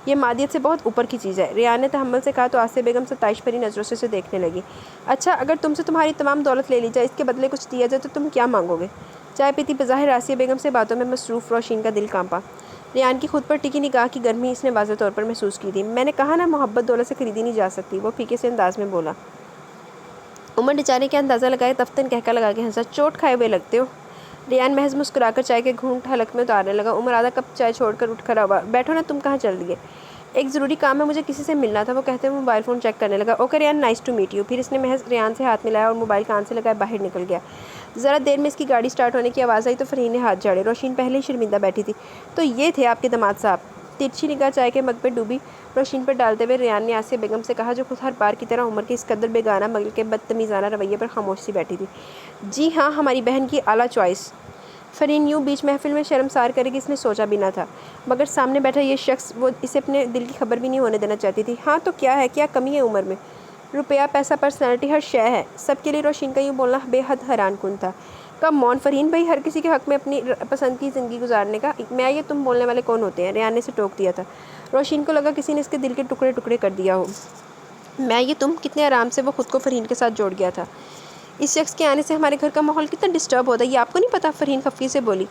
یہ مادیت سے بہت اوپر کی چیز ہے۔ ریان نے تحمل سے کہا تو آسیہ بیگم ستائش بھری نظروں سے اسے دیکھنے لگی۔ اچھا، اگر تم سے تمہاری تمام دولت لے لی جائے، اس کے بدلے کچھ دیا جائے تو تم کیا مانگو گے؟ چائے پیتی بظاہر آسیہ بیگم سے باتوں میں مصروف روشین کا دل کانپا۔ ریان کی خود پر ٹکی نگاہ کی گرمی اس نے واضح طور پر محسوس کی تھی۔ میں نے کہا نا، محبت دولت سے خریدی نہیں جا سکتی، وہ پھیکے سے انداز میں بولا۔ عمر نے چارے کا اندازہ لگائے تفتن کہکا لگا کے ہنسا، چوٹ کھائے ہوئے لگتے ہو۔ ریان محض مسکرا کر چائے کے گھونٹ حلق میں اتارنے لگا۔ عمر آدھا کپ چائے چھوڑ کر اٹھ کھڑا ہوا۔ بیٹھو نا، تم کہاں چل دیے؟ ایک ضروری کام ہے، مجھے کسی سے ملنا تھا، وہ کہتے ہوئے موبائل فون چیک کرنے لگا۔ Okay Rayan, nice to meet you. پھر اس نے محض ریان سے ہاتھ ملایا اور موبائل کان سے لگائے باہر نکل گیا۔ ذرا دیر میں اس کی گاڑی سٹارٹ ہونے کی آواز آئی تو فرین نے ہاتھ جھاڑے۔ روشین پہلے ہی شرمندہ بیٹھی تھی۔ تو یہ تھے آپ کے داماد صاحب؟ ترچھی نگاہ چائے کے مگ پہ ڈوبی روشین پر ڈالتے ہوئے ریان نے آسیہ بیگم سے کہا، جو خود ہر بار کی طرح عمر کے اس قدر بیگانہ بلکہ بدتمیزانہ رویے پر خاموش سی بیٹھی تھی۔ جی ہاں، ہماری بہن کی اعلیٰ چوائس۔ فرین یوں بیچ محفل میں شرمسار کرے گی اس نے سوچا بھی نہ تھا، مگر سامنے بیٹھا یہ شخص، وہ اسے اپنے دل کی خبر بھی نہیں ہونے دینا چاہتی تھی۔ ہاں تو کیا ہے، کیا کمی ہے عمر میں؟ روپیہ، پیسہ، پرسنالٹی، ہر شے ہے سب کے لیے۔ روشین کا یوں بولنا بے حد حیران کن تھا۔ کم آن فرین بھائی، ہر کسی کے حق میں اپنی پسند کی زندگی گزارنے کا میں یہ تم بولنے والے کون ہوتے ہیں؟ ریان نے اسے ٹوک دیا تھا۔ روشین کو لگا کسی نے اس کے دل کے ٹکڑے ٹکڑے کر دیا ہو۔ میں یہ تم، کتنے آرام سے وہ خود کو فرین کے ساتھ جوڑ گیا تھا۔ اس شخص کے آنے سے ہمارے گھر کا ماحول کتنا ڈسٹرب ہوتا ہے، یہ آپ کو نہیں پتا؟ فرین خفگی سے بولی۔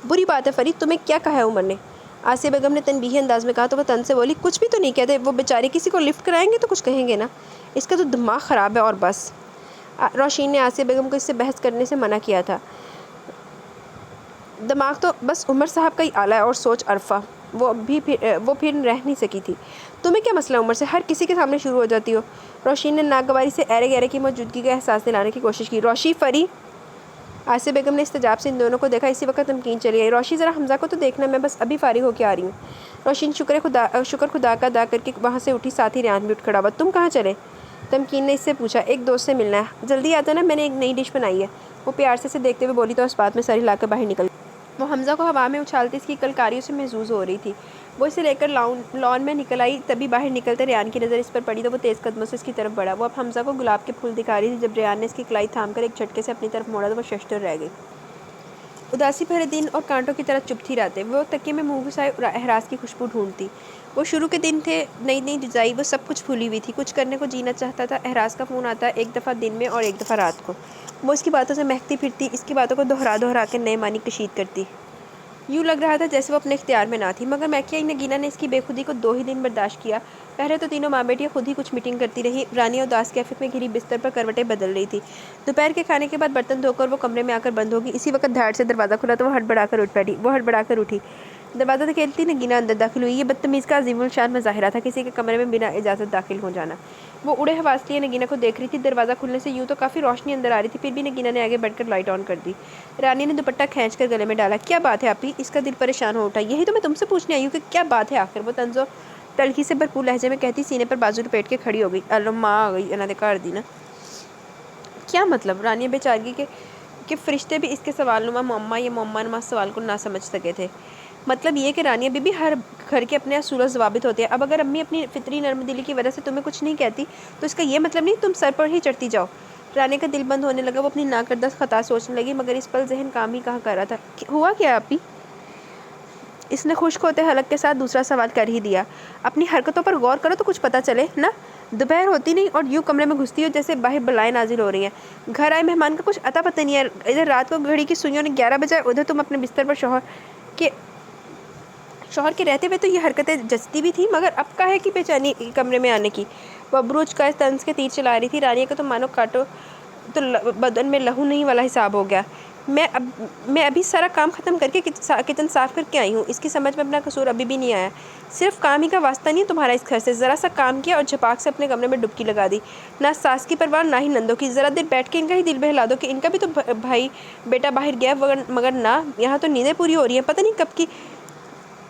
بری بات ہے فرید، تمہیں کیا کہا ہے عمر نے؟ آسیہ بیگم نے تنبیہی انداز میں کہا تو وہ تن سے بولی، کچھ بھی تو نہیں کہتے، وہ بیچاری کسی کو لفٹ کرائیں گے تو کچھ کہیں گے نا، اس کا تو دماغ خراب ہے اور بس۔ روشین نے آسیہ بیگم کو اس سے بحث کرنے سے منع کیا تھا۔ دماغ تو بس عمر صاحب کا ہی آلہ ہے اور سوچ عرفہ، وہ پھر رہ نہیں سکی تھی۔ تمہیں کیا مسئلہ عمر سے، ہر کسی کے سامنے شروع ہو جاتی ہو؟ روشین نے ناگواری سے ایرے گیرے کی موجودگی کا احساس دلانے کی کوشش کی۔ روشی، فری۔ آسیہ بیگم نے استجاب سے ان دونوں کو دیکھا، اسی وقت تمکین چلی آئی۔ روشی ذرا حمزہ کو تو دیکھنا، میں بس ابھی فارغ ہو کے آ رہی ہوں۔ روشین شکر خدا کا ادا کر کے وہاں سے اٹھی، ساتھ ہی ریان بھی اٹھ کھڑا ہوا۔ تم کہاں چلے؟ تمکین نے اس سے پوچھا، ایک دوست سے ملنا ہے، جلدی آتا نا، میں نے ایک نئی ڈش بنائی ہے۔ وہ پیار سے اسے دیکھتے ہوئے بولی تو اس بات میں سر ہلا کر باہر نکل وہ حمزہ کو ہوا میں اچھالتی اس کی کلکاریوں سے محظوظ ہو رہی تھی۔ وہ اسے لے کر لان میں نکل آئی، تبھی باہر نکلتے ریان کی نظر اس پر پڑی تو وہ تیز قدموں سے اس کی طرف بڑھا۔ وہ اب حمزہ کو گلاب کے پھول دکھا رہی تھی، جب ریان نے اس کی کلائی تھام کر ایک جھٹکے سے اپنی طرف موڑا تو وہ ششدر رہ گئی۔ اداسی بھرے دن اور کانٹوں کی طرح چپ تھی راتیں۔ وہ تکیے میں منہ گھسائے اور احراز کی خوشبو ڈھونڈتی۔ وہ شروع کے دن تھے، نئی نئی رضائی، وہ سب کچھ بھولی ہوئی تھی، کچھ کرنے کو جینا چاہتا تھا۔ احراز کا فون آتا، ایک دفعہ دن میں اور ایک دفعہ رات کو۔ وہ اس کی باتوں سے مہکتی پھرتی، اس کی باتوں کو دہرا کے نئے معنی کشید کرتی۔ یوں لگ رہا تھا جیسے وہ اپنے اختیار میں نہ تھی، مگر میکیا نگینہ نے اس کی بے خودی کو 2 ہی دن برداشت کیا۔ پہلے تو تینوں ماں بیٹیاں خود ہی کچھ میٹنگ کرتی رہی۔ رانیہ اداس کیفیت میں گھری بستر پر کروٹیں بدل رہی تھی۔ دوپہر کے کھانے کے بعد برتن دھو کر وہ کمرے میں آ کر بند ہوگی، اسی وقت دھاڑ سے دروازہ کھلا تو وہ ہڑبڑا کر اٹھی۔ دروازہ دھکیلتی نگینہ اندر داخل ہوئی۔ یہ بدتمیز کا عظیم الشان مظاہرہ تھا، کسی کے کمرے میں بنا اجازت داخل ہو جانا۔ وہ اڑے حواس لیے نگینہ کو دیکھ رہی تھی۔ دروازہ کھلنے سے یوں تو کافی روشنی اندر آ رہی تھی، پھر بھی نگینہ نے آگے بڑھ کر لائٹ آن کر دی۔ رانی نے دوپٹہ کھینچ کر گلے میں ڈالا۔ کیا بات ہے آپی؟ اس کا دل پریشان ہو اٹھا۔ یہی تو میں تم سے پوچھنے آئی ہوں کہ کیا بات ہے آخر؟ وہ طنز و تلخی سے بھرپور لہجے میں کہتی سینے پر بازو لپیٹ کے کھڑی ہو گئی۔ اللہ ماں آ گئی، اللہ نے کر دی نا۔ کیا مطلب؟ رانیہ بیچارگی کہ فرشتے بھی اس کے سوال نما معمہ یا معمہ نما سوال کو نہ سمجھ سکے تھے۔ مطلب یہ کہ رانیہ بی بی ہر گھر کے اپنے اصول و ضوابط ہوتے ہیں۔ اب اگر امی اپنی فطری نرم دلی کی وجہ سے تمہیں کچھ نہیں کہتی تو اس کا یہ مطلب نہیں تم سر پر ہی چڑھتی جاؤ۔ رانیہ کا دل بند ہونے لگا، وہ اپنی ناکردہ خطا سوچنے لگی، مگر اس پل ذہن کام ہی کہاں کر رہا تھا۔ ہوا کیا آپی؟ اس نے خشک ہوتے حلق کے ساتھ دوسرا سوال کر ہی دیا۔ اپنی حرکتوں پر غور کرو تو کچھ پتہ چلے نا۔ دوپہر ہوتی نہیں اور یوں کمرے میں گھستی ہو جیسے باہر بلائیں نازل ہو رہی ہیں۔ گھر آئے مہمان کا کچھ عطا پتہ نہیں ہے۔ ادھر رات کو گھڑی کی سوئیوں نے 11 بجائے، ادھر تم اپنے بستر پر شوہر کے رہتے ہوئے تو یہ حرکتیں جچتی بھی تھی، مگر اب کا ہے کہ بے چینی کمرے میں آنے کی؟ وہ ابروج کا طنز کے تیر چلا رہی تھی۔ رانیہ کو تو مانو کاٹو تو بدن میں لہو نہیں والا حساب ہو گیا۔ میں ابھی سارا کام ختم کر کے کچن صاف کر کے آئی ہوں۔ اس کی سمجھ میں اپنا قصور ابھی بھی نہیں آیا۔ صرف کام ہی کا واسطہ نہیں ہے تمہارا اس گھر سے۔ ذرا سا کام کیا اور جھپاک سے اپنے کمرے میں ڈبکی لگا دی۔ نہ ساس کی پرواہ نہ ہی نندوں کی۔ ذرا دیر بیٹھ کے ان کا ہی دل بہلا دو کہ ان کا بھی تو بھائی بیٹا باہر گیا، مگر نہ، یہاں تو نیندیں پوری ہو رہی ہیں، پتہ نہیں کب کی۔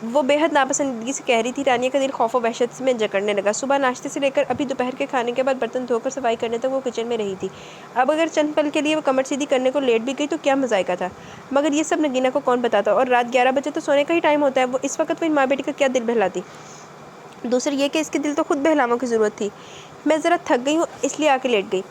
وہ بے حد ناپسندگی سے کہہ رہی تھی۔ رانیہ کا دل خوف و وحشت میں جکڑنے لگا۔ صبح ناشتے سے لے کر ابھی دوپہر کے کھانے کے بعد برتن دھو کر صفائی کرنے تک وہ کچن میں رہی تھی۔ اب اگر چند پل کے لیے وہ کمر سیدھی کرنے کو لیٹ بھی گئی تو کیا مذائقہ تھا، مگر یہ سب نگینہ کو کون بتاتا؟ اور رات 11 بجے تو سونے کا ہی ٹائم ہوتا ہے، وہ اس وقت وہ ان ماں بیٹی کا کیا دل بہلاتی؟ دوسرا یہ کہ اس کے دل تو خود بہلاووں کی ضرورت تھی۔ میں ذرا تھک گئی ہوں اس لیے آ کے لیٹ گئی۔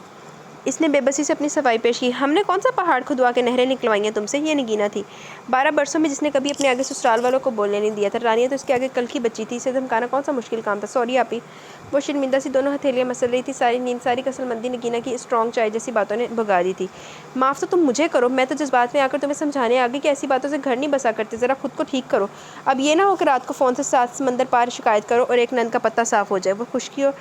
اس نے بے بسی سے اپنی صفائی پیش کی۔ ہم نے کون سا پہاڑ کھدوا کے نہریں نکلوائی ہیں تم سے؟ یہ نگینہ تھی 12 برسوں میں جس نے کبھی اپنے آگے سسرال والوں کو بولنے نہیں دیا تھا۔ رانیہ تو اس کے آگے کل کی بچی تھی، اسے دھمکانا کون سا مشکل کام تھا۔ سوری آپی۔ وہ شرمندہ سی دونوں ہتھیلیاں مسل رہی تھی۔ ساری نیند، ساری کسل مندی نگینہ کی اسٹرانگ چائے جیسی باتوں نے بھگا دی تھی۔ معاف تو تم مجھے کرو، میں تو جذبات میں آ کر تمہیں سمجھانے آ گئی کہ ایسی باتوں سے گھر نہیں بسا کرتے، ذرا خود کو ٹھیک کرو۔ اب یہ نہ ہو کہ رات کو فون سے 7 سمندر پار شکایت کرو اور ایک نند کا پتہ صاف ہو جائے۔ وہ خشکی اور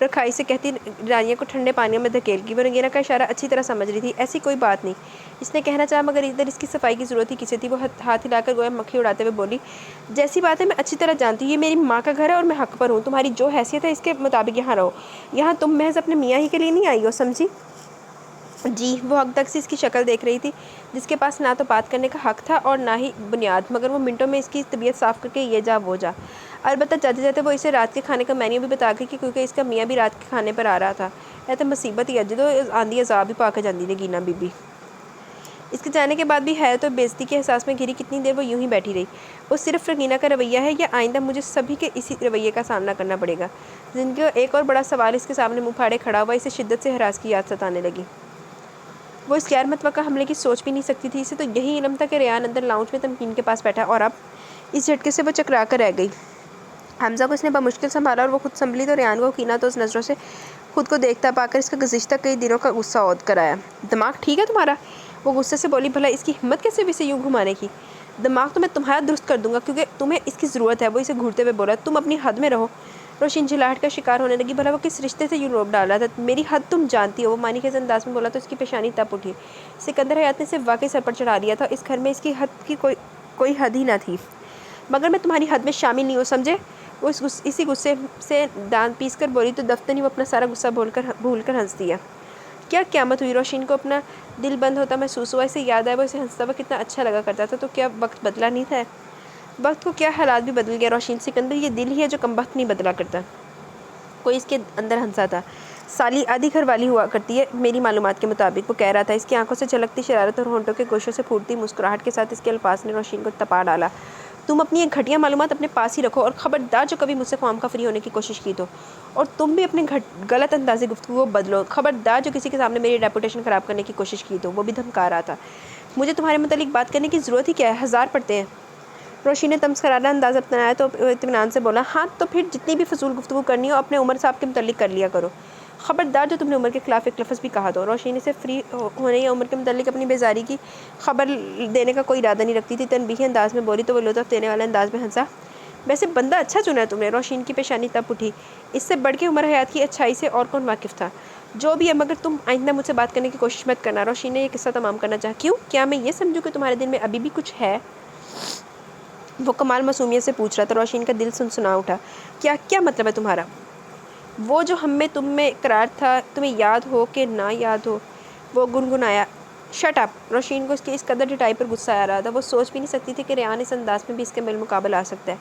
رکھائی سے کہتی رانیہ کو ٹھنڈے پانیوں میں دھکیل گئی۔ وہ نگینہ کا اشارہ اچھی طرح سمجھ رہی تھی۔ ایسی کوئی بات نہیں، اس نے کہنا چاہا، مگر ادھر اس کی صفائی کی ضرورت ہی کسے تھی؟ وہ ہاتھ ہلا کر گویا مکھی اڑاتے ہوئے بولی، جیسی بات ہے میں اچھی طرح جانتی ہوں، یہ میری ماں کا گھر ہے اور میں حق پر ہوں۔ تمہاری جو حیثیت ہے اس کے مطابق یہاں رہو۔ یہاں تم محض اپنے میاں ہی کے لیے نہیں آئی ہو، سمجھی؟ جی۔ وہ حق تک سے اس کی شکل دیکھ رہی تھی، جس کے پاس نہ تو بات کرنے کا حق تھا اور نہ ہی بنیاد، مگر وہ منٹوں میں اس کی طبیعت صاف کر کے یہ جا وہ جا۔ البتہ جاتے جاتے وہ اسے رات کے کھانے کا مینیو بھی بتا گئی، کیونکہ اس کا میاں بھی رات کے کھانے پر آ رہا تھا۔ یہ تو مصیبت ہی ہے، جدو آندھی عذاب بھی پا کے جاندی نگینہ بی بی۔ اس کے جانے کے بعد بھی حیرت اور بےعزتی کے احساس میں گھری کتنی دیر وہ یوں ہی بیٹھی رہی۔ وہ صرف نگینہ کا رویہ ہے یا آئندہ مجھے سبھی کے اسی رویے کا سامنا کرنا پڑے گا؟ زندگی کا ایک اور بڑا سوال اس کے سامنے منہ پھاڑے کھڑا ہوا۔ اسے شدت سے ہراس کی یاد ستانے لگی۔ وہ اس غیر متوقع حملے کی سوچ بھی نہیں سکتی تھی۔ اسے تو یہی علم تھا کہ ریان اندر لاؤنج میں تمکین کے پاس بیٹھا، اور اب اس جھٹکے سے وہ چکرا کر رہ گئی۔ حمزہ کو اس نے بمشکل سنبھالا اور وہ خود سنبھلی تو ریان کو کینہ توز نظروں سے خود کو دیکھتا پا کر اس کا گزشتہ کئی دنوں کا غصہ عود کر آیا۔ دماغ ٹھیک ہے تمہارا؟ وہ غصے سے بولی۔ بھلا اس کی ہمت کیسے بھی اسے یوں گھمانے کی؟ دماغ تو میں تمہارا درست کر دوں گا، کیونکہ تمہیں اس کی ضرورت ہے۔ وہ اسے گھورتے ہوئے بولا۔ تم اپنی حد میں رہو۔ روشن جھلاہٹ کا شکار ہونے لگی۔ بھلا وہ کس رشتے سے یوں روب ڈال رہا تھا؟ میری حد تم جانتی ہو، وہ معنی خیز انداز میں بولا تو اس کی پیشانی تپ اٹھی۔ سکندر حیات نے اسے واقعی سر پر چڑھا دیا تھا۔ اس گھر میں اس کی حد کی کوئی حد ہی نہ تھی، مگر میں تمہاری حد میں شامل نہیں ہوں، سمجھے؟ وہ اسی غصے سے دانت پیس کر بولی تو دفتر نے وہ اپنا سارا غصہ بھول کر ہنس دیا۔ کیا قیامت ہوئی؟ روشن کو اپنا دل بند ہوتا محسوس ہوا۔ اسے یاد آیا وہ اسے ہنستا ہوا کتنا اچھا لگا کرتا تھا۔ تو کیا وقت بدلا نہیں تھا؟ وقت کو کیا حالات بھی بدل گیا روشن۔ سکندر یہ دل ہی ہے جو کم بخت نہیں بدلا کرتا۔ کوئی اس کے اندر ہنسا تھا۔ سالی آدھی گھر والی ہوا کرتی ہے میری معلومات کے مطابق، وہ کہہ رہا تھا۔ اس کی آنکھوں سے چھلکتی شرارت اور ہونٹوں کے گوشوں سے پھوٹتی مسکراہٹ کے ساتھ اس کے الفاظ نے روشین کو تپا ڈالا۔ تم اپنی یہ گھٹیا معلومات اپنے پاس ہی رکھو، اور خبردار جو کبھی مجھ سے خواہ مخواہ فری ہونے کی کوشش کی تو، اور تم بھی اپنے غلط انداز گفتگو کو بدلو، خبردار جو کسی کے سامنے میری ریپوٹیشن خراب کرنے کی کوشش کی تو۔ وہ بھی دھمکا رہا تھا۔ مجھے تمہارے متعلق بات کرنے کی ضرورت ہی کیا ہے، ہزار پڑتے ہیں۔ روشین نے تمسخرانہ انداز اپنایا تو اطمینان سے بولا، ہاں تو پھر جتنی بھی فضول گفتگو کرنی ہو اپنے عمر صاحب کے متعلق کر لیا کرو، خبردار جو تم نے عمر کے خلاف ایک لفظ بھی کہا تو۔ روشین اسے فری ہونے یا عمر کے متعلق اپنی بیزاری کی خبر دینے کا کوئی ارادہ نہیں رکھتی تھی۔ تنبیہی انداز میں بولی تو وہ لطف دینے والے انداز میں ہنسا۔ ویسے بندہ اچھا چنا ہے تم نے۔ روشین کی پیشانی تپ اٹھی۔ اس سے بڑھ کے عمر حیات کی اچھائی سے اور کون واقف تھا؟ جو بھی ہے، مگر تم آئندہ مجھ سے بات کرنے کی کوشش مت کرنا۔ روشین نے یہ قصہ تمام کرنا چاہا۔ کیوں؟ کیا میں یہ سمجھوں کہ تمہارے دل میں ابھی بھی کچھ ہے؟ وہ کمال معصومیت سے پوچھ رہا تھا۔ روشین کا دل سنسنا اٹھا۔ کیا مطلب ہے تمہارا؟ وہ جو ہم میں تم میں قرار تھا، تمہیں یاد ہو کہ نہ یاد ہو؟ وہ گنگنایا۔ Shut up! روشین کو اس کی اس قدر ڈٹائی پر غصہ آ رہا تھا۔ وہ سوچ بھی نہیں سکتی تھی کہ ریان اس انداز میں بھی اس کے بالمقابل آ سکتا ہے۔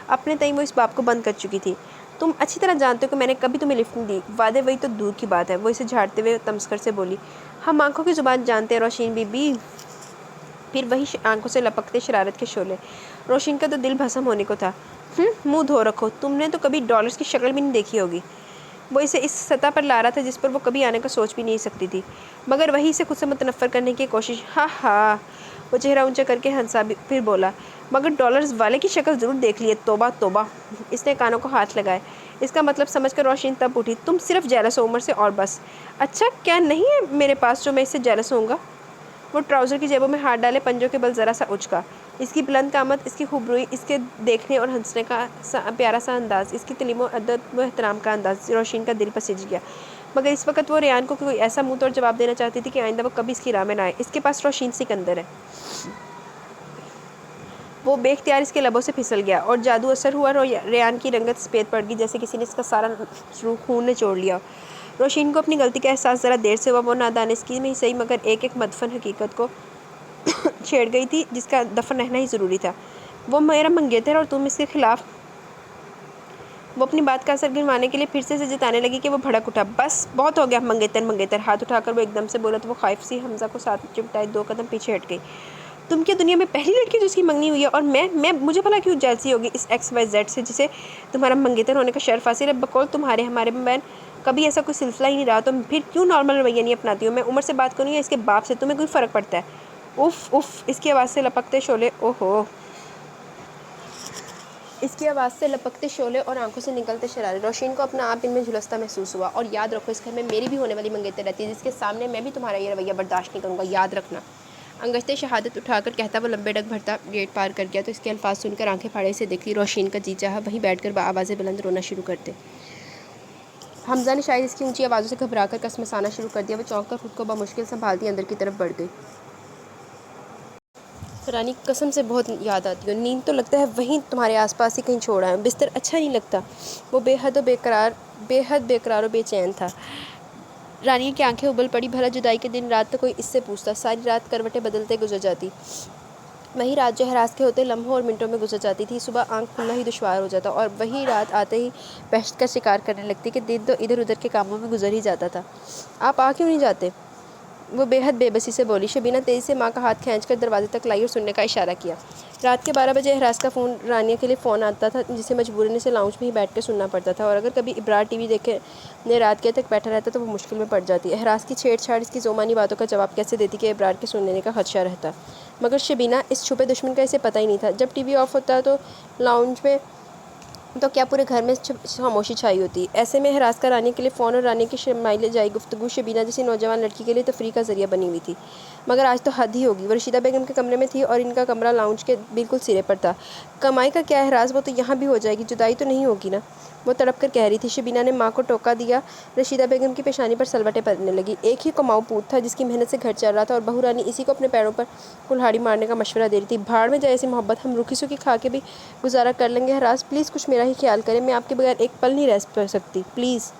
اپنے تئیں وہ اس باب کو بند کر چکی تھی۔ تم اچھی طرح جانتے ہو کہ میں نے کبھی تمہیں لفٹ نہیں دی، وعدے وہی تو دور کی بات ہے۔ وہ اسے جھاڑتے ہوئے تمسخر سے بولی۔ ہم آنکھوں کی زبان جانتے ہیں روشین بی بی۔ پھر وہی آنکھوں سے لپکتے شرارت کے شعلے۔ روشین کا تو دل بھسم ہونے کو تھا۔ منہ دھو رکھو، تم نے تو کبھی ڈالرز کی شکل بھی نہیں دیکھی ہوگی۔ وہ اسے اس سطح پر لا رہا تھا جس پر وہ کبھی آنے کا سوچ بھی نہیں سکتی تھی، مگر وہی سے خود سے متنفر کرنے کی کوشش۔ ہاں ہاں، وہ چہرہ اونچا کر کے ہنسا، پھر بولا، مگر ڈالرز والے کی شکل ضرور دیکھ لیے۔ توبہ توبہ! اس نے کانوں کو ہاتھ لگائے۔ اس کا مطلب سمجھ کر روشین تب اٹھی۔ تم صرف جیلس ہو عمر سے، اور بس۔ اچھا، کیا نہیں ہے میرے پاس جو میں اس سے جیلس ہوں گا؟ وہ ٹراؤزر کی جیبوں میں ہاتھ ڈالے پنجوں کے بل ذرا سا اچکا۔ اس کی بلند قامت، اس کی خوبروئی، اس کے دیکھنے اور ہنسنے کا پیارا سا انداز، اس کی تعلیم و ادب و احترام کا انداز، روشین کا دل پسج گیا۔ مگر اس وقت وہ ریان کو کوئی ایسا منہ توڑ جواب دینا چاہتی تھی کہ آئندہ وہ کبھی اس کی راہ میں نہ آئے۔ اس کے پاس روشین سکندر ہے۔ وہ بے اختیار اس کے لبوں سے پھسل گیا، اور جادو اثر ہوا۔ ریان کی رنگت سفید پڑ گئی، جیسے کسی نے اس کا سارا خون نچوڑ لیا۔ روشین کو اپنی غلطی کا احساس ذرا دیر سے ہوا۔ وہ نادانستگی میں ہی صحیح مگر ایک مدفن حقیقت کو چھیڑ گئی تھی جس کا دفن رہنا ہی ضروری تھا۔ وہ میرا منگیتر اور تم اس کے خلاف۔ وہ اپنی بات کا اثر گنوانے کے لیے پھر سے جتانے لگی کہ وہ بھڑک اٹھا۔ بس بہت ہو گیا، منگیتر منگیتر! ہاتھ اٹھا کر وہ ایک دم سے بولا تو وہ خائف سی حمزہ کو ساتھ چمٹائے 2 قدم پیچھے ہٹ گئی۔ تم کیا دنیا میں پہلی لڑکی جس کی منگنی ہوئی ہے؟ اور مجھے بھلا کیوں جیلسی ہوگی اس ایکس وائی زیڈ سے جسے تمہارا منگیتر ہونے کا شرف حاصل ہے؟ بقول تمہارے ہمارے بین کبھی ایسا کوئی سلسلہ ہی نہیں رہا، تو پھر کیوں نارمل رویہ نہیں اپناتی ہو؟ میں عمر سے بات کروں یا اس کے باپ سے، تمہیں کوئی فرق پڑتا ہے؟ If if! اس کی آواز سے لپکتے شعلے اور آنکھوں سے نکلتے شرارے۔ روشین کو اپنا آپ ان میں جھلستا محسوس ہوا۔ اور یاد رکھو، اس گھر میں میری بھی ہونے والی منگیتر رہتی ہے جس کے سامنے میں بھی تمہارا یہ رویہ برداشت نہیں کروں گا، یاد رکھنا۔ انگشتے شہادت اٹھا کر کہتا وہ لمبے ڈگ بھرتا گیٹ پار کر گیا تو اس کے الفاظ سن کر آنکھیں پھاڑے سے دیکھ لی۔ روشین کا جی چاہا وہیں بیٹھ کر بآواز بلند رونا شروع کر دے۔ حمزہ نے شاید اس کی اونچی آوازوں سے گھبرا کر کسمسانا شروع کر دیا۔ وہ چونک کر خود کو بمشکل سنبھالتی اندر کی طرف بڑھ گئی۔ رانی، قسم سے بہت یاد آتی ہو۔ نیند تو لگتا ہے وہیں تمہارے آس پاس ہی کہیں چھوڑا ہے۔ بستر اچھا نہیں لگتا۔ وہ بے حد بے قرار و بے چین تھا۔ رانی کی آنکھیں ابل پڑی۔ بھلا جدائی کے دن رات تو کوئی اس سے پوچھتا، ساری رات کروٹیں بدلتے گزر جاتی۔ وہی رات جو ہراس کے ہوتے لمحوں اور منٹوں میں گزر جاتی تھی۔ صبح آنکھ کھلنا ہی دشوار ہو جاتا، اور وہی رات آتے ہی وحشت کا شکار کرنے لگتی کہ دن تو ادھر ادھر کے کاموں میں گزر ہی جاتا تھا۔ آپ آ کیوں نہیں جاتے؟ وہ بے حد بے بسی سے بولی۔ شبینہ تیزی سے ماں کا ہاتھ کھینچ کر دروازے تک لائی اور سننے کا اشارہ کیا۔ رات کے 12 بجے احراز کا فون رانیہ کے لیے فون آتا تھا جسے مجبوراً اسے لاؤنج میں ہی بیٹھ کر سننا پڑتا تھا، اور اگر کبھی ابرار ٹی وی دیکھنے رات کے تک بیٹھا رہتا تو وہ مشکل میں پڑ جاتی۔ احراز کی چھیڑ چھاڑ اس کی ذومانی باتوں کا جواب کیسے دیتی کہ ابرار کے سن لینے کا خدشہ رہتا؟ مگر شبینہ، اس چھپے دشمن کا اسے پتہ ہی نہیں تھا۔ جب ٹی وی آف ہوتا تو لاؤنج میں تو کیا پورے گھر میں خاموشی چھائی ہوتی۔ ایسے میں احراز کا رانیہ کے لیے فون اور رانیہ کی شمائل جائی گفتگو شبینہ جیسی نوجوان لڑکی کے لیے تفریح کا ذریعہ بنی ہوئی تھی۔ مگر آج تو حد ہی ہوگی۔ وہ رشیدہ بیگم کے کمرے میں تھی اور ان کا کمرہ لاؤنج کے بالکل سرے پر تھا۔ کمائی کا کیا احراز، وہ تو یہاں بھی ہو جائے گی، جدائی تو نہیں ہوگی نا؟ وہ تڑپ کر کہہ رہی تھی۔ شبینہ نے ماں کو ٹوکا دیا۔ رشیدہ بیگم کی پیشانی پر سلوٹیں پڑنے لگی۔ ایک ہی کماؤ پوت تھا جس کی محنت سے گھر چل رہا تھا، اور بہو رانی اسی کو اپنے پیروں پر کلہاڑی مارنے کا مشورہ دے رہی تھی۔ بھاڑ میں جائے ایسی محبت، ہم روکھی سوکھی کھا کے بھی گزارا کر لیں گے۔ احراز پلیز کچھ میرا ہی خیال کریں، میں آپ کے بغیر ایک پل نہیں رہ سکتی، پلیز۔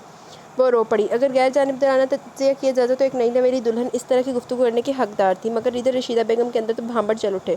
وہ رو پڑی۔ اگر غیر جانبدارانہ تجزیہ کیا جاتا تو ایک نئی نویلی دلہن اس طرح کی گفتگو کرنے کی حقدار تھی، مگر ادھر رشیدہ بیگم کے اندر تو بھانبڑ چل اٹھے۔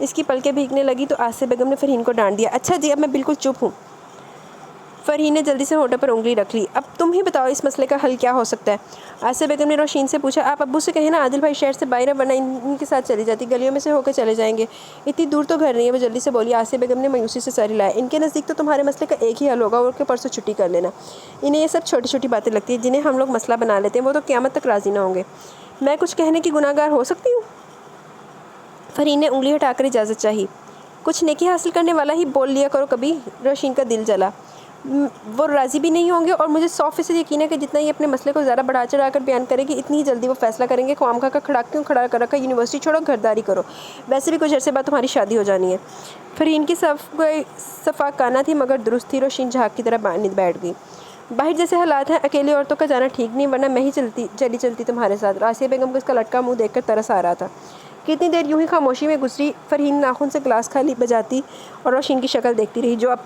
اس کی پلکیں بھیگنے لگی تو آصیہ بیگم نے فرحین کو ڈانٹ دیا۔ اچھا جی اب میں بالکل چپ ہوں۔ فرحین نے جلدی سے ہونٹوں پر انگلی رکھ لی۔ اب تم ہی بتاؤ اس مسئلے کا حل کیا ہو سکتا ہے؟ آصیہ بیگم نے روشین سے پوچھا۔ آپ ابو سے کہیں نا عادل بھائی شہر سے باہر ہے، ورنہ ان کے ساتھ چلی جاتی، گلیوں میں سے ہو کے چلے جائیں گے، اتنی دور تو گھر نہیں ہے، وہ جلدی سے بولی۔ آصیہ بیگم نے مایوسی سے سر ہلایا۔ ان کے نزدیک تو تمہارے مسئلے کا ایک ہی حل ہوگا، اور کہ پرسوں چھٹی کر لینا۔ انہیں یہ سب چھوٹی چھوٹی باتیں لگتی ہیں جنہیں ہم لوگ مسئلہ بنا لیتے ہیں، وہ تو قیامت تک راضی نہ ہوں گے۔ میں کچھ کہنے کی گناہ گار ہو سکتی ہوں؟ فرحین نے انگلی ہٹا کر اجازت چاہی۔ کچھ نیکی حاصل کرنے والا ہی بول لیا کرو کبھی۔ روشین کا دل جلا۔ وہ راضی بھی نہیں ہوں گے، اور مجھے 100% یقین ہے کہ جتنا یہ اپنے مسئلے کو زیادہ بڑھا چڑھا کر بیان کرے گی، اتنی ہی جلدی وہ فیصلہ کریں گے۔ خواہ کا کھڑا کیوں کھڑا کر رکھا، یونیورسٹی چھوڑو، گھرداری کرو، ویسے بھی کچھ عرصے بعد تمہاری شادی ہو جانی ہے۔ فرحین کی صفاقانہ تھی مگر درست تھی۔ روشین جھاگ کی طرح بیٹھ گئی۔ باہر جیسے حالات ہیں اکیلی عورتوں کا جانا ٹھیک نہیں، ورنہ میں ہی چلتی تمہارے ساتھ۔ آصیہ بیگم کو اس کا لٹکا منہ دیکھ کر ترس آ رہا تھا۔ کتنی دیر یوں ہی خاموشی میں گزری۔ فرحین ناخن سے گلاس خالی بجاتی اور روشین کی شکل دیکھتی رہی، جو اب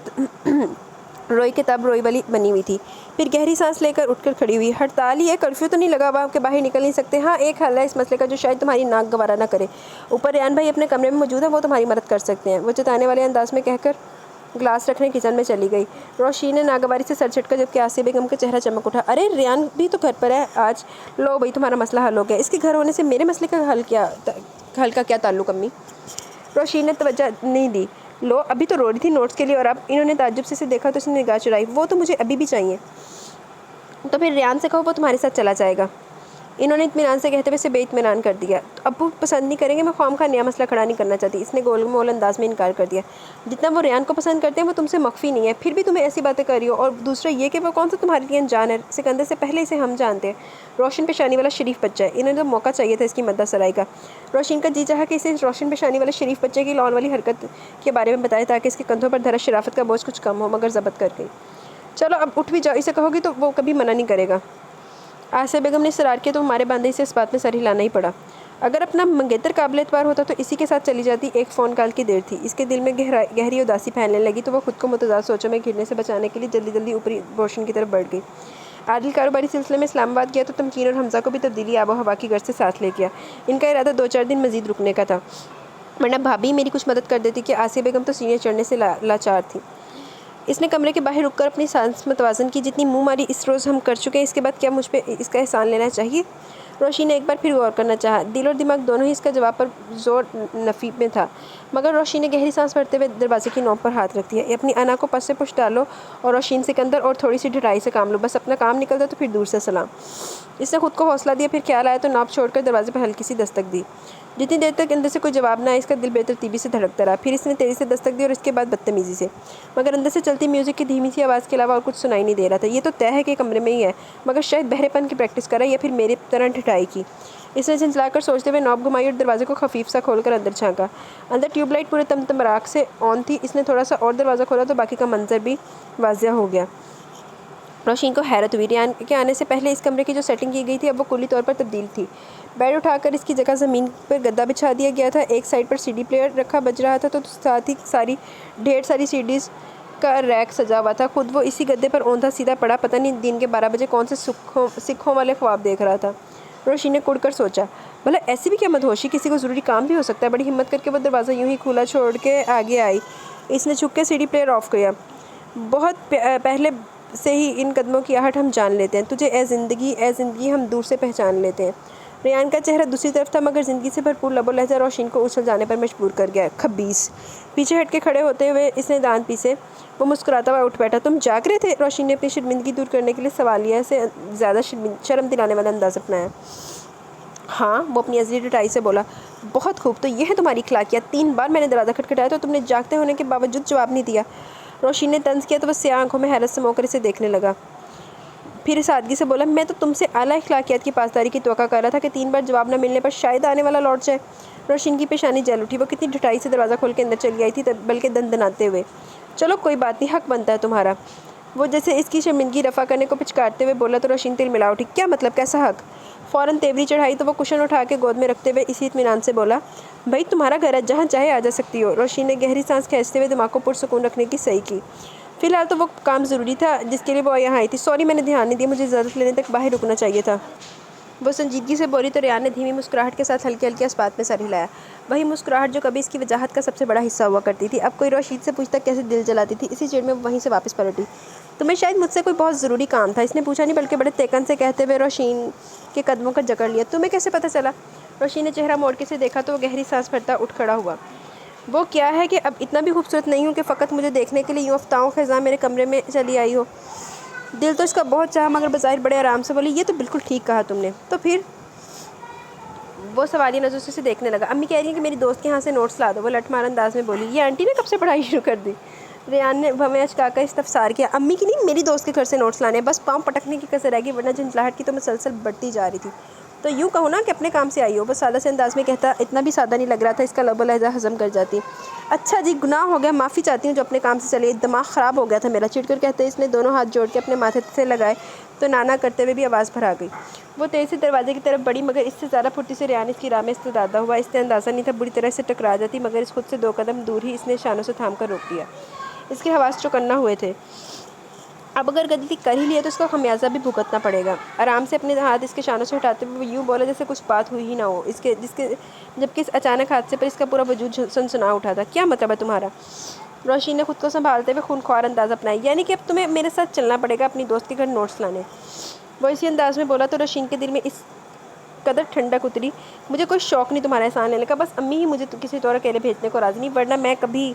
روئی کے تب روئی والی بنی ہوئی تھی۔ پھر گہری سانس لے کر اٹھ کر کھڑی ہوئی۔ ہڑتال ہی ہے، کرفیو تو نہیں لگا ہوا کہ باہر نکل نہیں سکتے؟ ہاں ایک حل ہے اس مسئلے کا جو شاید تمہاری ناک گوارا نہ کرے۔ اوپر ریان بھائی اپنے کمرے میں موجود ہیں، وہ تمہاری مدد کر سکتے ہیں، وہ جتانے والے انداز میں کہہ کر گلاس رکھنے کچن میں چلی گئی۔ روشین نے ناگواری سے سر جھٹکا، جبکہ آصیہ بیگم کا چہرہ چمک اٹھا۔ ارے ریان بھی تو گھر پر ہے آج، لو بھائی تمہارا مسئلہ حل ہو گیا۔ اس کے گھر ہونے سے میرے مسئلے کا حل کا کیا تعلق امی؟ روشین نے توجہ نہیں دی۔ لو ابھی تو رو رہی تھی نوٹس کے لیے، اور اب انہوں نے تعجب سے اسے دیکھا تو اس نے نگاہ چرائی۔ وہ تو مجھے ابھی بھی چاہیے۔ تو پھر ریان سے کہو وہ تمہارے ساتھ چلا جائے گا۔ انہوں نے اطمینان سے کہتے ہوئے اسے بے اطمینان کر دیا۔ تو ابو پسند نہیں کریں گے، میں خواہ نیا مسئلہ کھڑا نہیں کرنا چاہتی۔ اس نے گول مول انداز میں انکار کر دیا۔ جتنا وہ ریان کو پسند کرتے ہیں وہ تم سے مخفی نہیں ہے، پھر بھی تمہیں ایسی باتیں کر رہی ہو، اور دوسرا یہ کہ وہ کون سا تمہارے لیے انجان ہے، سکندر سے پہلے اسے ہم جانتے ہیں، روشن پیشانی والا شریف بچہ ہے۔ انہیں تو موقع چاہیے تھا اس کی مدد سرائی کا۔ روشین کا جی چاہا کہ اسے روشن پیشانی والے شریف بچے کی لون والی حرکت کے بارے میں بتائے تاکہ اس کے کندھوں پر دھرا شرافت کا بوجھ کچھ کم ہو، مگر ضبط کر گئی۔ چلو اب اٹھ بھی جاؤ، اسے کہو گی تو وہ کبھی منع نہیں کرے گا۔ آصیہ بیگم نے اصرار کیا تو ہمارے باندھے سے اس بات میں سر ہلانا ہی پڑا۔ اگر اپنا منگیتر قابل اعتبار ہوتا تو اسی کے ساتھ چلی جاتی، ایک فون کال کی دیر تھی۔ اس کے دل میں گہری اداسی پھیلنے لگی تو وہ خود کو متضاد سوچوں میں گھرنے سے بچانے کے لیے جلدی اوپری روشن کی طرف بڑھ گئی۔ عادل کاروباری سلسلے میں اسلام آباد گیا تو تمکین اور حمزہ کو بھی تبدیلی آب و ہوا کی غرض سے ساتھ لے گیا۔ ان کا ارادہ 2-4 دن مزید رکنے کا تھا، ورنہ بھابھی میری کچھ مدد کر دیتی کہ آصیہ بیگم تو سینے چڑھنے سے لاچار تھی۔ اس نے کمرے کے باہر رک کر اپنی سانس متوازن کی۔ جتنی منہ ماری اس روز ہم کر چکے ہیں، اس کے بعد کیا مجھ پہ اس کا احسان لینا چاہیے؟ روشین نے ایک بار پھر غور کرنا چاہا۔ دل اور دماغ دونوں ہی اس کا جواب پر زور نفی میں تھا، مگر روشین نے گہری سانس بھرتے ہوئے دروازے کی نوک پر ہاتھ رکھ دیا۔ اپنی انا کو پس سے پش ڈالو اور روشین سکندر اور تھوڑی سی ڈھٹائی سے کام لو، بس اپنا کام نکلتا تو پھر دور سے سلام۔ اس نے خود کو حوصلہ دیا، پھر خیال آیا تو ناپ چھوڑ کر دروازے پر ہلکی سی دستک دی۔ جتنی دیر تک اندر سے کوئی جواب نہ آیا، اس کا دل بے ترتیبی سے دھڑکتا رہا۔ پھر اس نے تیزی سے دستک دی اور اس کے بعد بدتمیزی سے، مگر اندر سے چلتی میوزک کی دھیمی سی آواز کے علاوہ اور کچھ سنائی نہیں دے رہا تھا۔ یہ تو طے ہے کہ کمرے میں ہی ہے، مگر شاید بہرے پن کی پریکٹس کر رہا ہے یا پھر میری طرح ڈھٹائی کی۔ اس نے جھنجھلا کر سوچتے ہوئے نوب گھمائی اور دروازے کو خفیف سا کھول کر اندر جھانکا۔ اندر ٹیوب لائٹ پورے تمتمراک سے آن تھی۔ اس نے تھوڑا سا اور دروازہ کھولا تو باقی کا منظر بھی واضح ہو گیا۔ روشین کو حیرت ہوئی۔ ریان کے آنے سے پہلے اس کمرے کی جو سیٹنگ کی گئی تھی اب وہ کلی طور پر تبدیل تھی۔ بیڈ اٹھا کر اس کی جگہ زمین پر گدا بچھا دیا گیا تھا، ایک سائڈ پر سی ڈی پلیئر رکھا بج رہا تھا تو ساتھ ہی ڈھیر ساری سی ڈیز کا ریک سجا ہوا تھا۔ خود وہ اسی گدے پر اوندا سیدھا پڑا، پتہ نہیں دن کے 12 بجے کون سے سکھوں والے خواب دیکھ رہا تھا۔ روشین نے کڑ کر سوچا، بھلا ایسی بھی کیا مدہوشی، کسی کو ضروری کام بھی ہو سکتا ہے۔ بڑی ہمت کر کے وہ دروازہ یوں ہی کھلا چھوڑ کے آگے آئی۔ اس نے چھک کے سی ڈی پلیئر آف کیا۔ بہت پہلے سے ہی ان قدموں کی آہٹ ہم جان لیتے ہیں، تجھے اے زندگی ہم دور سے پہچان لیتے ہیں۔ ریان کا چہرہ دوسری طرف تھا، مگر زندگی سے بھرپور لب و لہجہ روشین کو اچھل جانے پر مجبور کر گیا۔ خبیث! پیچھے ہٹ کے کھڑے ہوتے ہوئے اس نے دانت پیسے۔ وہ مسکراتا ہوا اٹھ بیٹھا۔ تم جاگ رہے تھے؟ روشین نے اپنی شرمندگی دور کرنے کے لیے سوالیہ سے زیادہ شرم دلانے والا انداز اپنایا۔ ہاں، وہ اپنی ازلی ڈٹائی سے بولا۔ بہت خوب، تو یہ ہے تمہاری اخلاقیات۔ 3 بار میں نے دروازہ کھٹکھٹایا تو تم نے جاگتے ہونے کے باوجود جواب نہیں دیا۔ روشین نے طنز کیا تو وہ سیاہ آنکھوں میں حیرت سے مو کر اسے دیکھنے لگا۔ پھر سادگی سے بولا، میں تو تم سے اعلیٰ اخلاقیات کی پاسداری کی توقع کر رہا تھا کہ 3 بار جواب نہ ملنے پر شاید آنے والا لوٹ جائے۔ روشین کی پیشانی جل اٹھی۔ وہ کتنی ڈھٹائی سے دروازہ کھول کے اندر چلی آئی تھی، بلکہ دندناتے ہوئے۔ چلو کوئی بات نہیں، حق بنتا ہے تمہارا۔ وہ جیسے اس کی شرمندگی رفع کرنے کو پچکارتے ہوئے بولا تو روشین تل ملا اٹھی۔ کیا مطلب، کیسا حق؟ فوراً تیوری چڑھائی تو وہ کشن اٹھا کے گود میں رکھتے ہوئے اسی اطمینان سے بولا، بھائی تمہارا گھر ہے، جہاں چاہے آ جا سکتی ہو۔ روشین نے گہری سانس کھینچتے ہوئے دماغ کو پرسکون رکھنے کی صحیح کی۔ فی الحال تو وہ کام ضروری تھا جس کے لیے وہ یہاں آئی تھی۔ سوری میں نے دھیان نہیں دیا، مجھے اجازت لینے تک باہر رکنا چاہیے تھا۔ وہ سنجیدگی سے بولی تو ریان نے دھیمی مسکراہٹ کے ساتھ ہلکے ہلکے اس بات میں سر ہلایا۔ وہی مسکراہٹ جو کبھی اس کی وجاہت کا سب سے بڑا حصہ ہوا کرتی تھی، اب کوئی رشید سے پوچھتا کیسے دل جلاتی تھی۔ اسی چڑ میں وہ وہیں سے واپس پلٹی۔ تمہیں شاید مجھ سے کوئی بہت ضروری کام تھا، اس نے پوچھا نہیں بلکہ بڑے تیکن سے کہتے ہوئے روشین کے قدموں کا جکڑ لیا۔ تمہیں کیسے پتہ چلا؟ روشین نے چہرہ موڑ کے اسے دیکھا تو وہ گہری سانس بھرتا اٹھ کھڑا ہوا۔ وہ کیا ہے کہ اب اتنا بھی خوبصورت نہیں ہوں کہ فقط مجھے دیکھنے کے لیے یوں افتاؤں خزاں میرے کمرے میں چلی آئی ہو؟ دل تو اس کا بہت چاہا مگر بظاہر بڑے آرام سے بولی، یہ تو بالکل ٹھیک کہا تم نے۔ تو پھر؟ وہ سوالیہ نظروں سے اسے دیکھنے لگا۔ امی کہہ رہی ہیں کہ میری دوست کے یہاں سے نوٹس لا دو، وہ لٹ مار انداز میں بولی۔ یہ آنٹی نے کب سے پڑھائی شروع کر دی؟ ریان نے بھویں اچکا کر استفسار کیا۔ امی کی نہیں، میری دوست کے گھر سے نوٹس لانے ہیں، بس پاؤں پٹکنے کی کسر رہ گئی ورنہ جھنجھلاہٹ کی تو مسلسل بڑھتی جا رہی تھی۔ تو یوں کہو نا کہ اپنے کام سے آئی ہو، وہ سادہ سے انداز میں کہتا اتنا بھی سادہ نہیں لگ رہا تھا، اس کا لب و لہجہ ہضم کر جاتی۔ اچھا جی، گناہ ہو گیا، معافی چاہتی ہوں جو اپنے کام سے چلی، دماغ خراب ہو گیا تھا میرا، چڑ کر کہتے اس نے دونوں ہاتھ جوڑ کے اپنے ماتھے سے لگائے تو نانا کرتے ہوئے بھی آواز بھر آ گئی۔ وہ تیزی سے دروازے کی طرف بڑھی مگر اس سے زیادہ پھرتی سے ریان اس کی راہ میں استدادہ ہوا۔ اس نے اندازہ نہیں تھا بری طرح سے ٹکرا جاتی مگر اس خود سے 2 قدم دور ہی اس نے شانوں سے تھام کر روک دیا۔ اس کے حواس چوکنا ہوئے تھے، اب اگر غلطی کر ہی لیا تو اس کا خمیازہ بھی بھگتنا پڑے گا۔ آرام سے اپنے ہاتھ اس کے شانوں سے ہٹاتے ہوئے وہ یوں بولا جیسے کچھ بات ہوئی ہی نہ ہو، جبکہ اس اچانک حادثے پر اس کا پورا وجود سنسنا اٹھا تھا۔ کیا مطلب ہے تمہارا؟ روشین نے خود کو سنبھالتے ہوئے خونخوار انداز اپنایا۔ یعنی کہ اب تمہیں میرے ساتھ چلنا پڑے گا اپنی دوست کے گھر نوٹس لانے۔ وہ اسی انداز میں بولا تو روشین کے دل میں اس قدر ٹھنڈک اتری، مجھے کوئی شوق نہیں تمہارا احسان لینے کا، بس امی ہی مجھے کسی طور اکیلے بھیجنے کو راضی نہیں، ورنہ میں کبھی۔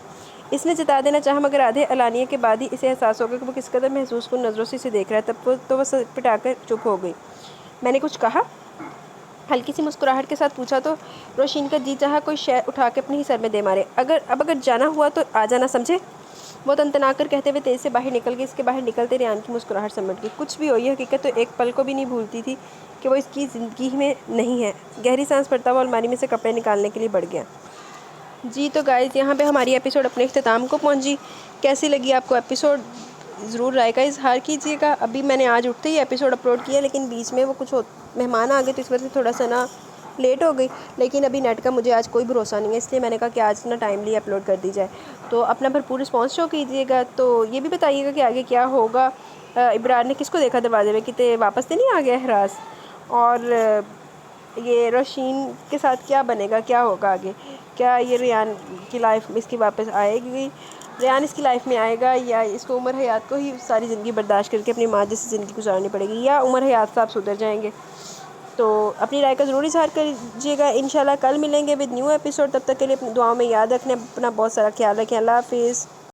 اس نے جتا دینا چاہا مگر آدھے اعلانیے کے بعد ہی اسے احساس ہو گیا کہ وہ کس قدر محظوظ کن نظروں سے اسے دیکھ رہا ہے، تب تو وہ سر پٹا کر چپ ہو گئی۔ میں نے کچھ کہا؟ ہلکی سی مسکراہٹ کے ساتھ پوچھا تو روشین کا جی چاہا کوئی شے اٹھا کے اپنے ہی سر میں دے مارے۔ اگر جانا ہوا تو آ جانا، سمجھے؟ وہ تنتنا کر کہتے ہوئے تیز سے باہر نکل گئی۔ اس کے باہر نکلتے ریان کی مسکراہٹ سمٹ گئی۔ کچھ بھی ہو، یہ حقیقت تو ایک پل کو بھی نہیں بھولتی تھی کہ وہ اس کی زندگی میں نہیں ہے۔ گہری سانس بھرتا ہوا الماری میں سے کپڑے نکالنے کے لیے بڑھ گیا۔ جی تو گائز، یہاں پہ ہماری ایپیسوڈ اپنے اختتام کو پہنچی۔ کیسی لگی آپ کو ایپیسوڈ؟ ضرور رائے کا اظہار کیجیے گا۔ ابھی میں نے آج اٹھتے ہی ایپیسوڈ اپلوڈ کیا لیکن بیچ میں وہ کچھ مہمان آ گئے تو اس وجہ سے تھوڑا سا نا لیٹ ہو گئی، لیکن ابھی نیٹ کا مجھے آج کوئی بھروسہ نہیں ہے، اس لیے میں نے کہا کہ آج نا ٹائملی اپلوڈ کر دی جائے۔ تو اپنا بھرپور رسپانس شو کیجیے گا، تو یہ بھی بتائیے گا کہ آگے کیا ہوگا۔ ابرار نے کس کو دیکھا دروازے میں، کتے واپس تو نہیں آ گیا ہراس؟ اور یہ روشین کے ساتھ کیا بنے گا، کیا ہوگا آگے؟ کیا یہ ریان کی لائف میں اس کی واپس آئے گی، ریان اس کی لائف میں آئے گا، یا اس کو عمر حیات کو ہی ساری زندگی برداشت کر کے اپنی ماں جیسی زندگی گزارنی پڑے گی، یا عمر حیات صاحب سدھر جائیں گے؟ تو اپنی رائے کا ضرور اظہار کیجیے گا۔ انشاءاللہ کل ملیں گے ود نیو ایپیسوڈ، تب تک کے لیے اپنی دعاؤں میں یاد رکھنا، اپنا بہت سارا خیال رکھیں۔ اللہ حافظ۔